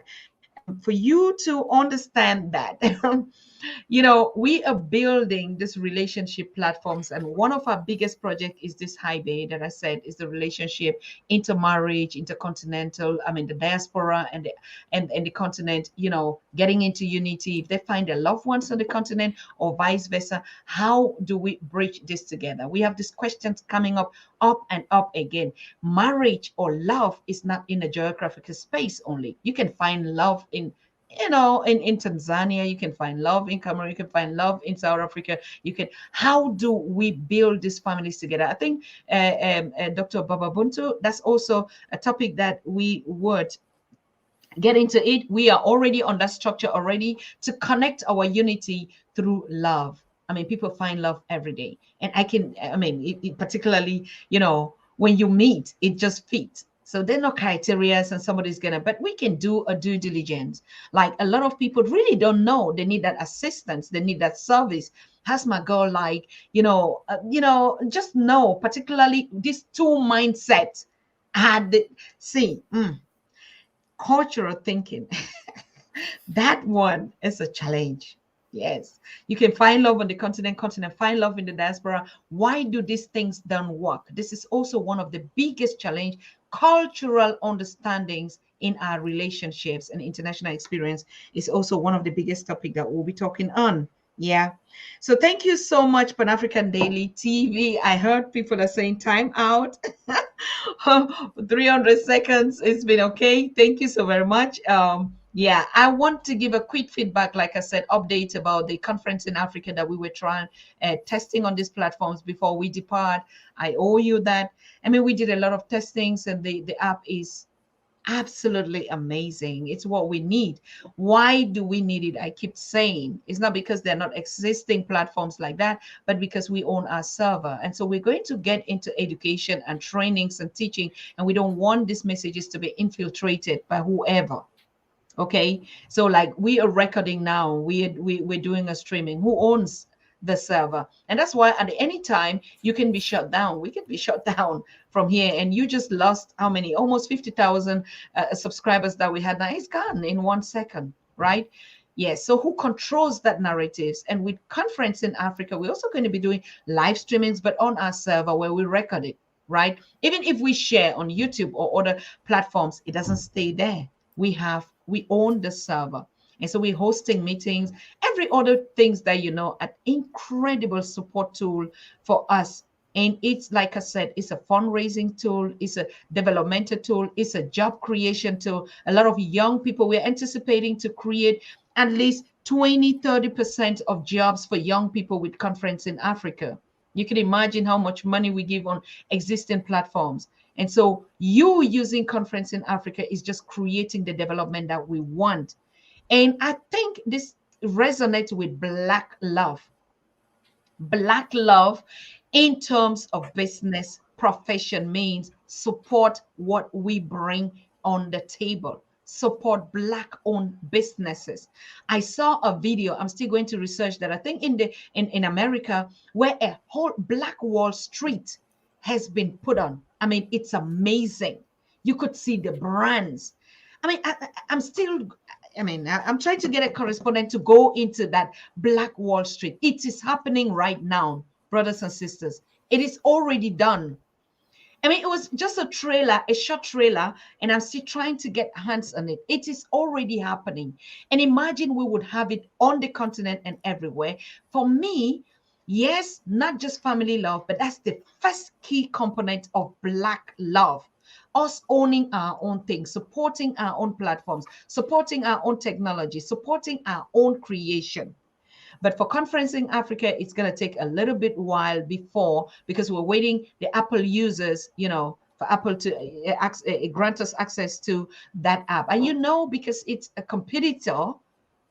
for you to understand that we are building this relationship platforms, and one of our biggest projects is this high bay that I said is the relationship, intermarriage, intercontinental, the diaspora and the continent, getting into unity. If they find their loved ones on the continent or vice versa, how do we bridge this together? We have these questions coming up and up again. Marriage or love is not in a geographical space only. You can find love in Tanzania, you can find love in Cameroon, you can find love in South Africa. How do we build these families together? I think Dr. Baba Buntu, that's also a topic that we would get into it. We are already on that structure already to connect our unity through love. People find love every day. And particularly, when you meet, it just fits. So there are no criteria and somebody's but we can do a due diligence. Like a lot of people really don't know. They need that assistance. They need that service. Has my girl just know, particularly these two mindsets cultural thinking. That one is a challenge. Yes, you can find love on the continent, find love in the diaspora. Why do these things don't work? This is also one of the biggest challenge. Cultural understandings in our relationships, and international experience is also one of the biggest topic that we'll be talking on. Yeah. So thank you so much, Pan African Daily TV. I heard people are saying time out. 300 seconds. It's been okay. Thank you so very much. Yeah, I want to give a quick feedback, like I said, update about the conference in Africa that we were trying testing on these platforms before we depart. I owe you that. I mean, we did a lot of testings, and the app is absolutely amazing. It's what we need. Why do we need it? I keep saying it's not because they're not existing platforms like that, but because we own our server. And so we're going to get into education and trainings and teaching, and we don't want these messages to be infiltrated by whoever. Okay, so like we are recording now, we're doing a streaming. Who owns the server? And that's why at any time you can be shut down. We can be shut down from here, and you just lost how many? Almost 50,000 subscribers that we had. Now it's gone in 1 second, right? Yes. So who controls that narratives? And with conference in Africa, we're also going to be doing live streamings, but on our server where we record it, right? Even if we share on YouTube or other platforms, it doesn't stay there. We own the server, and so we're hosting meetings, every other things that an incredible support tool for us. And it's, like I said, it's a fundraising tool, it's a developmental tool, it's a job creation tool. A lot of young people, we're anticipating to create at least 20-30% of jobs for young people with conference in Africa. You can imagine how much money we give on existing platforms. And so you using conference in Africa is just creating the development that we want. And I think this resonates with Black love. Black love in terms of business profession means support what we bring on the table, support Black owned businesses. I saw a video, I'm still going to research that, I think in America, where a whole Black Wall Street has been put on. I mean, it's amazing. You could see the brands. I mean, I'm still, I'm trying to get a correspondent to go into that Black Wall Street. It is happening right now, brothers and sisters. It is already done. I mean, it was just a trailer, a short trailer, and I'm still trying to get hands on it. It is already happening. And imagine we would have it on the continent and everywhere. For me, yes, not just family love, but that's the first key component of Black love. Us owning our own things, supporting our own platforms, supporting our own technology, supporting our own creation. But for conferencing Africa, it's going to take a little bit while before, because we're waiting the Apple users, for Apple to grant us access to that app. And because it's a competitor,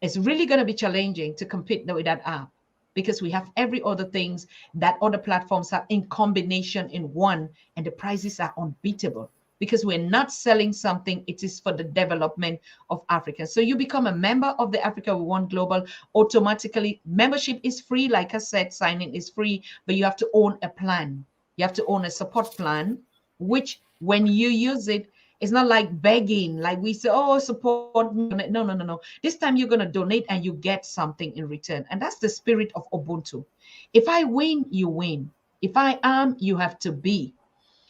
it's really going to be challenging to compete with that app, because we have every other things that other platforms have in combination in one, and the prices are unbeatable. Because we're not selling something, it is for the development of Africans. So you become a member of the Africa We Want Global automatically. Membership is free. Like I said, signing is free, but you have to own a plan. You have to own a support plan, which when you use it, it's not like begging, like we say, oh, support me. No. This time you're going to donate and you get something in return. And that's the spirit of Ubuntu. If I win, you win. If I am, you have to be.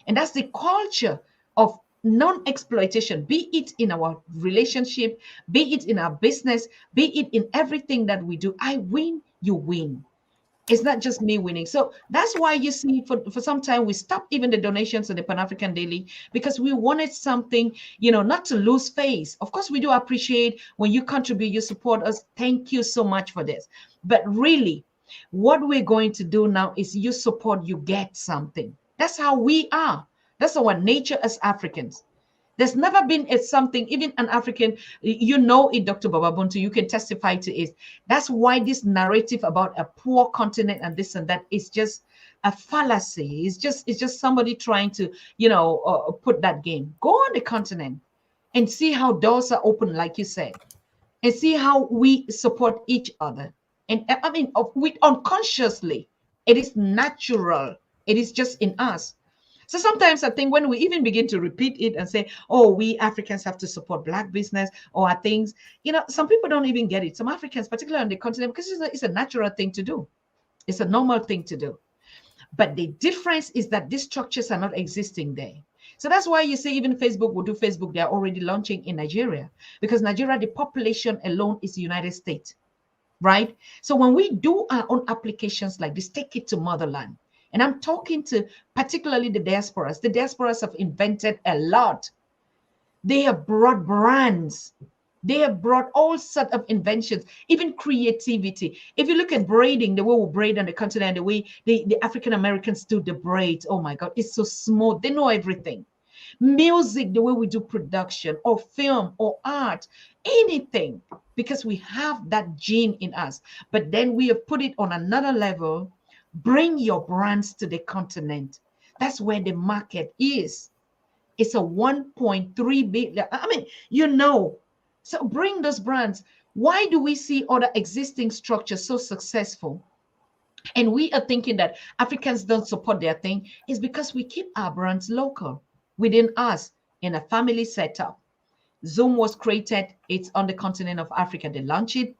And that's the culture of non-exploitation, be it in our relationship, be it in our business, be it in everything that we do. I win, you win. It's not just me winning. So that's why you see for some time we stopped even the donations of the Pan-African Daily, because we wanted something, not to lose face. Of course, we do appreciate when you contribute, you support us. Thank you so much for this. But really, what we're going to do now is you support, you get something. That's how we are. That's our nature as Africans. There's never been something, even an African, it, Dr. Baba Buntu, you can testify to it. That's why this narrative about a poor continent and this and that is just a fallacy. It's just somebody trying to, put that game. Go on the continent and see how doors are open, like you said, and see how we support each other. And with unconsciously, it is natural. It is just in us. So sometimes I think when we even begin to repeat it and say, oh, we Africans have to support Black business or things, some people don't even get it. Some Africans, particularly on the continent, because it's a natural thing to do. It's a normal thing to do. But the difference is that these structures are not existing there. So that's why you see even Facebook will do Facebook. They're already launching in Nigeria because Nigeria, the population alone is the United States, right? So when we do our own applications like this, take it to motherland. And I'm talking to particularly the diasporas. The diasporas have invented a lot. They have brought brands. They have brought all sorts of inventions, even creativity. If you look at braiding, the way we braid on the continent, the way the African Americans do the braids, oh my God, it's so smooth. They know everything. Music, the way we do production, or film, or art, anything, because we have that gene in us. But then we have put it on another level. Bring your brands to the continent. That's where the market is. It's a 1.3 billion. I mean, so bring those brands. Why do we see other existing structures so successful? And we are thinking that Africans don't support their thing, is because we keep our brands local within us in a family setup. Zoom was created, it's on the continent of Africa. They launch it,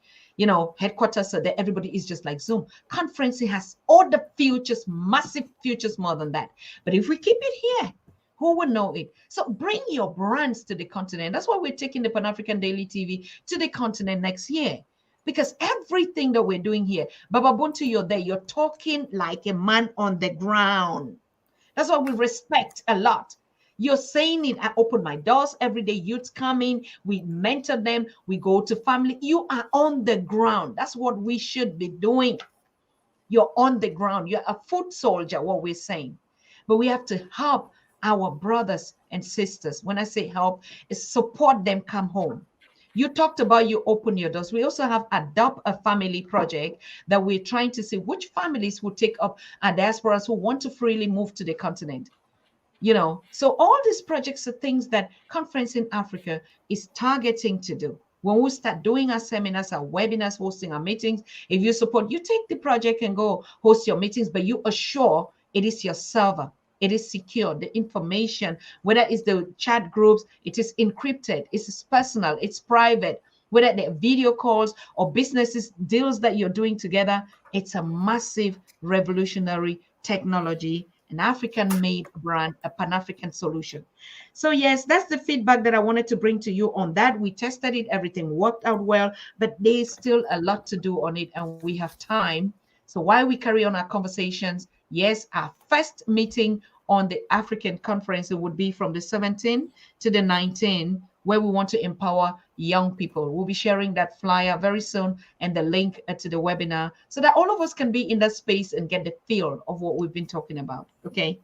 headquarters, so that everybody is just like Zoom. Conferencing has all the futures, massive futures more than that. But if we keep it here, who would know it? So bring your brands to the continent. That's why we're taking the Pan African Daily TV to the continent next year. Because everything that we're doing here, Baba Buntu, you're there. You're talking like a man on the ground. That's why we respect a lot. You're saying it. I open my doors every day. Youths come in. We mentor them. We go to family. You are on the ground. That's what we should be doing. You're on the ground. You're a foot soldier, what we're saying. But we have to help our brothers and sisters. When I say help, is support them come home. You talked about you open your doors. We also have Adopt a Family project that we're trying to see which families will take up our diasporas who want to freely move to the continent. So all these projects are things that Conference in Africa is targeting to do. When we start doing our seminars, our webinars, hosting our meetings, if you support, you take the project and go host your meetings, but you assure it is your server. It is secure. The information, whether it's the chat groups, it is encrypted. It's personal. It's private. Whether they're video calls or businesses deals that you're doing together, it's a massive revolutionary technology, an African-made brand, a Pan-African solution. So yes, that's the feedback that I wanted to bring to you on that. We tested it, everything worked out well, but there's still a lot to do on it, and we have time. So while we carry on our conversations, yes, our first meeting on the African conference, it would be from the 17th to the 19th, where we want to empower young people. We'll be sharing that flyer very soon and the link to the webinar so that all of us can be in that space and get the feel of what we've been talking about. Okay.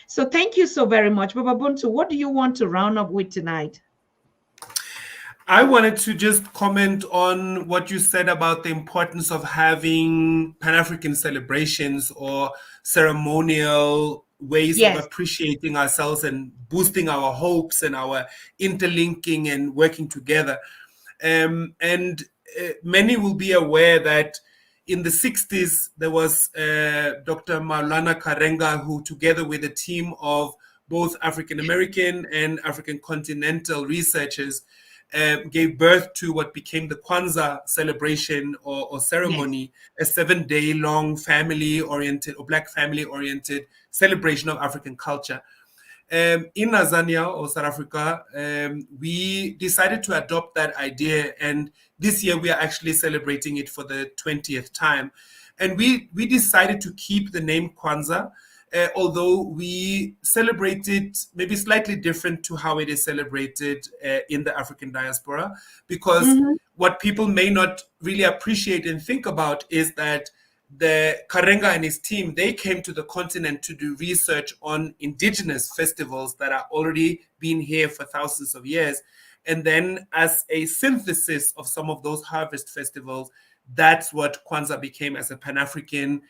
So thank you so very much. Baba Buntu, what do you want to round up with tonight? I wanted to just comment on what you said about the importance of having Pan-African celebrations or ceremonial ways of Yes. appreciating ourselves and boosting our hopes and our interlinking and working together. And many will be aware that in the 60s, there was Dr. Maulana Karenga, who together with a team of both African American and African continental researchers gave birth to what became the Kwanzaa celebration or ceremony, yes. A 7-day long family-oriented or Black family-oriented celebration of African culture. In Tanzania or South Africa, we decided to adopt that idea, and this year we are actually celebrating it for the 20th time. And we decided to keep the name Kwanzaa, although we celebrate it maybe slightly different to how it is celebrated in the African diaspora, because what people may not really appreciate and think about is that the Karenga and his team, they came to the continent to do research on indigenous festivals that are already been here for thousands of years. And then as a synthesis of some of those harvest festivals, that's what Kwanzaa became as a Pan-African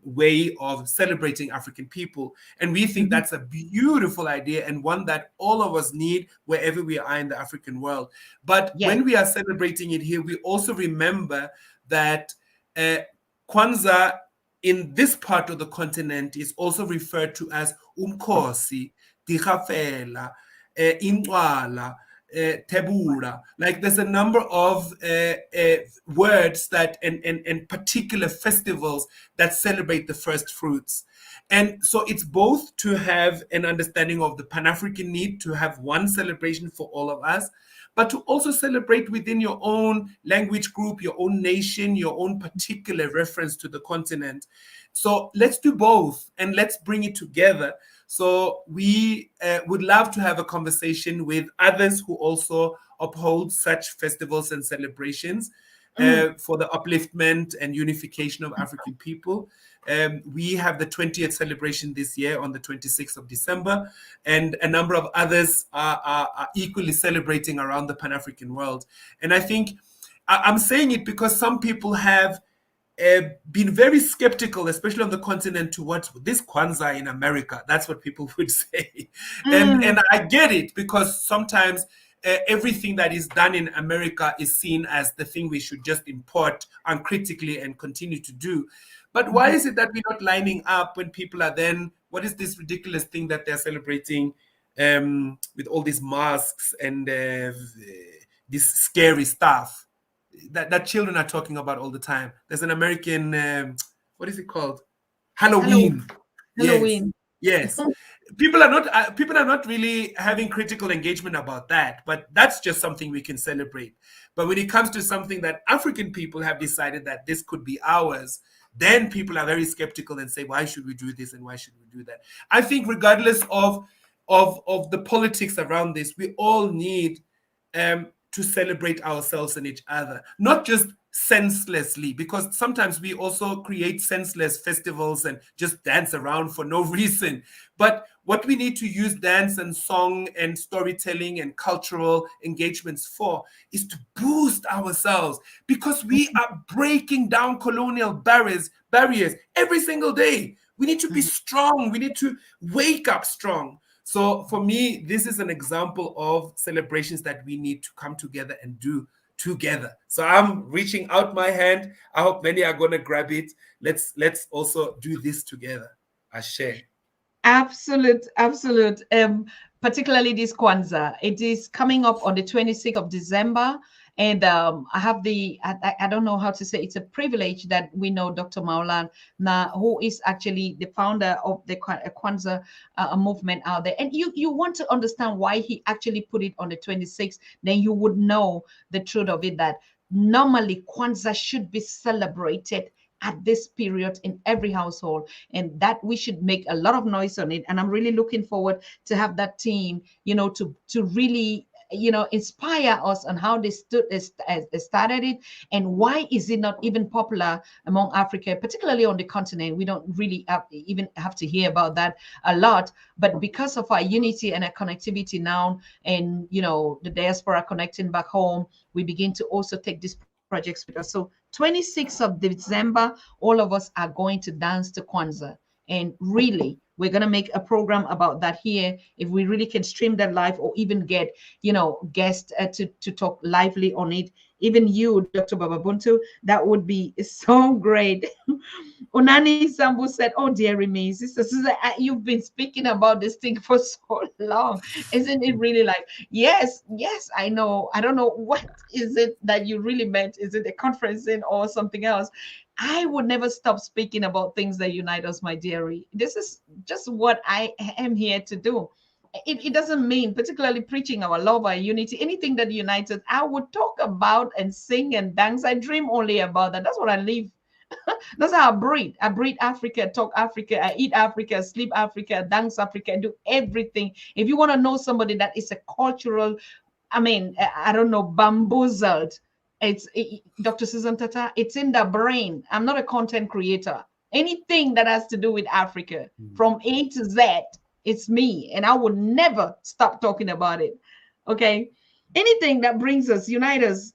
way of celebrating African people. And we think that's a beautiful idea and one that all of us need wherever we are in the African world. But when we are celebrating it here, we also remember that Kwanzaa in this part of the continent is also referred to as Umkhosi, Dikafela, Intwala, Tebula. Like there's a number of words that and particular festivals that celebrate the first fruits. And so it's both to have an understanding of the Pan-African need to have one celebration for all of us, but to also celebrate within your own language group, your own nation, your own particular reference to the continent. So let's do both and let's bring it together. So we would love to have a conversation with others who also uphold such festivals and celebrations Mm. for the upliftment and unification of African people. We have the 20th celebration this year on the 26th of December, and a number of others are equally celebrating around the Pan African world. And I think I'm saying it because some people have been very skeptical, especially on the continent, towards this Kwanzaa in America. That's what people would say, and Mm. I get it because sometimes everything that is done in America is seen as the thing we should just import uncritically and continue to do. But why is it that we're not lining up when people are then? What is this ridiculous thing that they're celebrating with all these masks and this scary stuff? That children are talking about all the time. There's an American, what is it called? Hello, Halloween. Yes, Halloween. yes. People are not really having critical engagement about that, but that's just something we can celebrate. But when it comes to something that African people have decided that this could be ours, then people are very skeptical and say, why should we do this and why should we do that? I think regardless of the politics around this, we all need to celebrate ourselves and each other, not just senselessly, because sometimes we also create senseless festivals and just dance around for no reason. But what we need to use dance and song and storytelling and cultural engagements for is to boost ourselves, because we are breaking down colonial barriers every single day. We need to be strong. We need to wake up strong. So for me, this is an example of celebrations that we need to come together and do together. So I'm reaching out my hand. I hope many are going to grab it. Let's also do this together. I share. Absolute, absolute. Particularly this Kwanzaa. It is coming up on the 26th of December. And I have I don't know how to say, it's a privilege that we know Dr. Maulan, who is actually the founder of the Kwanzaa movement out there. And you want to understand why he actually put it on the 26th, then you would know the truth of it, that normally Kwanzaa should be celebrated at this period in every household, and that we should make a lot of noise on it. And I'm really looking forward to have that team, to really, inspire us on how they started it, and why is it not even popular among Africa, particularly on the continent. We don't really even have to hear about that a lot, but because of our unity and our connectivity now, and the diaspora connecting back home, we begin to also take these projects with us. So 26th of December, all of us are going to dance to Kwanzaa. And really, we're going to make a program about that here. If we really can stream that live, or even get, guests to talk lively on it. Even you, Dr. Baba Buntu, that would be so great. Onani Sambu said, "Oh, dearie me, sister, you've been speaking about this thing for so long. Isn't it really like, yes, yes, I know. I don't know what is it that you really meant. Is it a conferencing or something else? I would never stop speaking about things that unite us, my dearie. This is just what I am here to do. It doesn't mean particularly preaching our love, our unity, anything that unites us. I would talk about and sing and dance. I dream only about that. That's what I live. That's how I breathe. I breathe Africa, talk Africa, I eat Africa, sleep Africa, dance Africa, do everything. If you want to know somebody that is a cultural, I don't know, bamboozled, Dr. Susan Tata, it's in the brain. I'm not a content creator. Anything that has to do with Africa from A to Z, it's me. And I will never stop talking about it. Okay. Anything that brings us, unite us,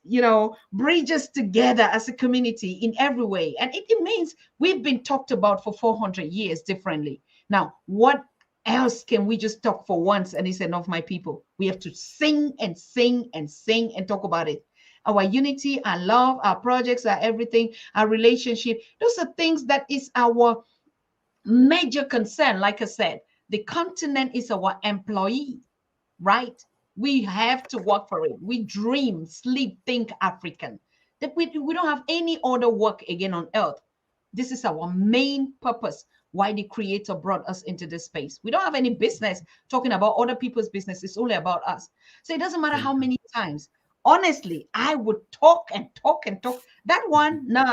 bridge us together as a community in every way. And it means we've been talked about for 400 years differently. Now, what else can we just talk for once and it's enough, my people? We have to sing and sing and sing and talk about it. Our unity, our love, our projects, our everything, our relationship, those are things that is our major concern. Like I said, the continent is our employee, right? We have to work for it. We dream, sleep, think African. That we don't have any other work again on earth. This is our main purpose. why the creator brought us into this space. We don't have any business talking about other people's business. It's only about us. So it doesn't matter how many times. Honestly, I would talk and talk and talk. That one, no.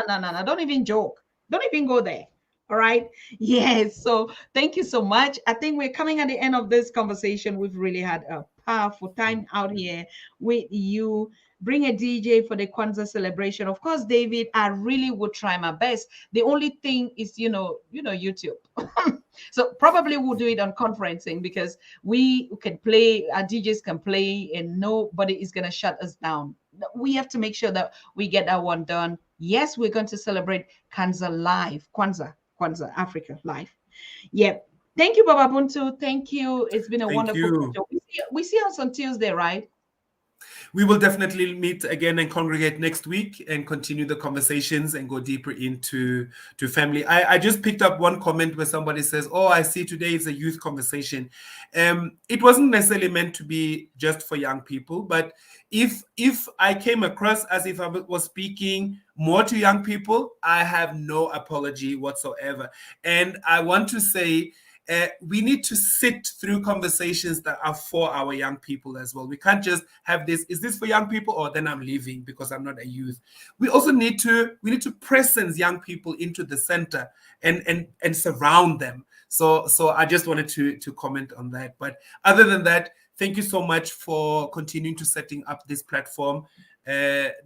Don't even joke. Don't even go there. All right. Yes. So thank you so much. I think we're coming at the end of this conversation. We've really had a powerful time out here with you. Bring a DJ for the Kwanzaa celebration. Of course, David, I really would try my best. The only thing is, YouTube. So probably we'll do it on conferencing because we can play, our DJs can play, and nobody is going to shut us down. We have to make sure that we get that one done. Yes, we're going to celebrate Kwanzaa Africa live. Yep. Thank you, Baba Buntu. Thank you. It's been a wonderful pleasure. We see us on Tuesday, right? We will definitely meet again and congregate next week and continue the conversations and go deeper into family. I just picked up one comment where somebody says, oh, I see today is a youth conversation. It wasn't necessarily meant to be just for young people, but if I came across as if I was speaking more to young people, I have no apology whatsoever. And I want to say, we need to sit through conversations that are for our young people as well. We can't just have this, is this for young people? Or then I'm leaving because I'm not a youth. We also need to presence young people into the center and surround them. So I just wanted to comment on that. But other than that, thank you so much for continuing to setting up this platform.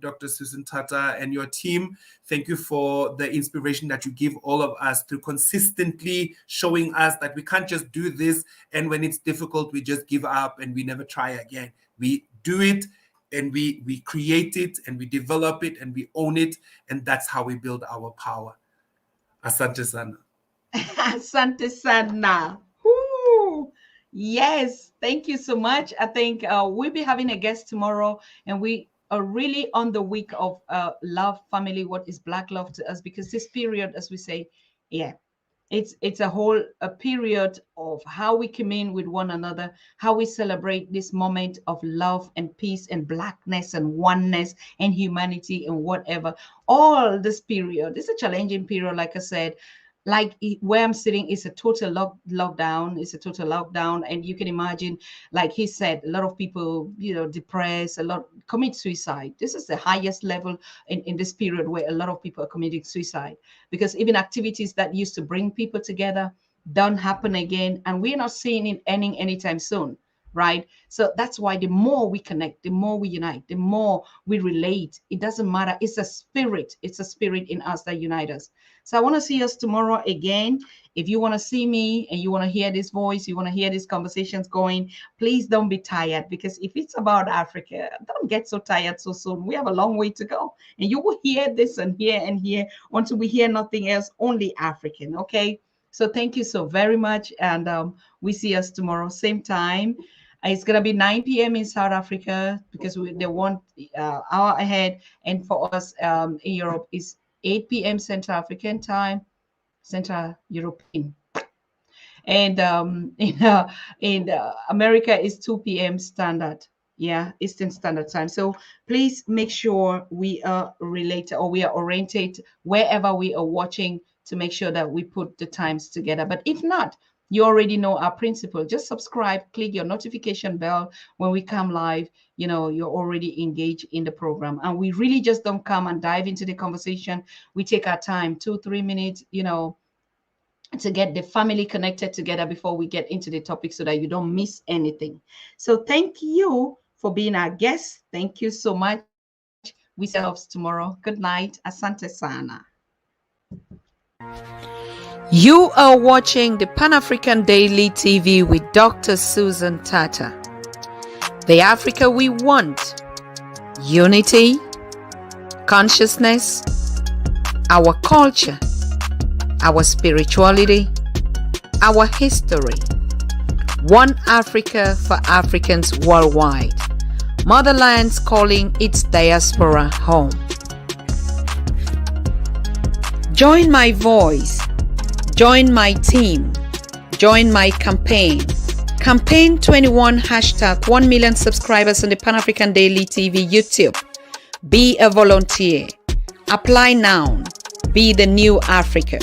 Dr. Susan Tata and your team, thank you for the inspiration that you give all of us through consistently showing us that we can't just do this and when it's difficult we just give up and we never try again. We do it and we create it and we develop it and we own it, and that's how we build our power. Asante sana. Asante sana. Woo. Yes, thank you so much. I think we'll be having a guest tomorrow, and we are really on the week of love, family, what is Black love to us, because this period, as we say, it's a period of how we commune with one another, how we celebrate this moment of love and peace and Blackness and oneness and humanity and whatever. All this period, it's a challenging period, like I said. Like where I'm sitting is a total lockdown. It's a total lockdown. And you can imagine, like he said, a lot of people, depressed, a lot commit suicide. This is the highest level in this period where a lot of people are committing suicide, because even activities that used to bring people together don't happen again. And we're not seeing it ending anytime soon. Right. So that's why the more we connect, the more we unite, the more we relate. It doesn't matter. It's a spirit. It's a spirit in us that unites us. So I want to see us tomorrow again. If you want to see me and you want to hear this voice, you want to hear these conversations going, please don't be tired, because if it's about Africa, don't get so tired so soon. We have a long way to go. And you will hear this and hear until we hear nothing else, only African. Okay. So thank you so very much. And we see us tomorrow, same time. It's going to be 9 p.m. in South Africa, because they want hour ahead. And for us in Europe, is 8 p.m. Central African time, Central European. And in America is 2 p.m. standard. Yeah, Eastern Standard Time. So please make sure we are related, or we are oriented wherever we are watching, to make sure that we put the times together. But if not, you already know our principle. Just subscribe, click your notification bell when we come live. You're already engaged in the program. And we really just don't come and dive into the conversation. We take our time, 2-3 minutes, to get the family connected together before we get into the topic, so that you don't miss anything. So thank you for being our guest. Thank you so much. We see ourselves tomorrow. Good night. Asante sana. You are watching the Pan-African Daily TV with Dr. Susan Tata. The Africa we want: unity, consciousness, our culture, our spirituality, our history. One Africa for Africans worldwide. Motherland's calling its diaspora home. Join my voice. Join my team. Join my campaign. Campaign 21 hashtag 1 million subscribers on the Pan-African Daily TV YouTube. Be a volunteer. Apply now. Be the new Africa.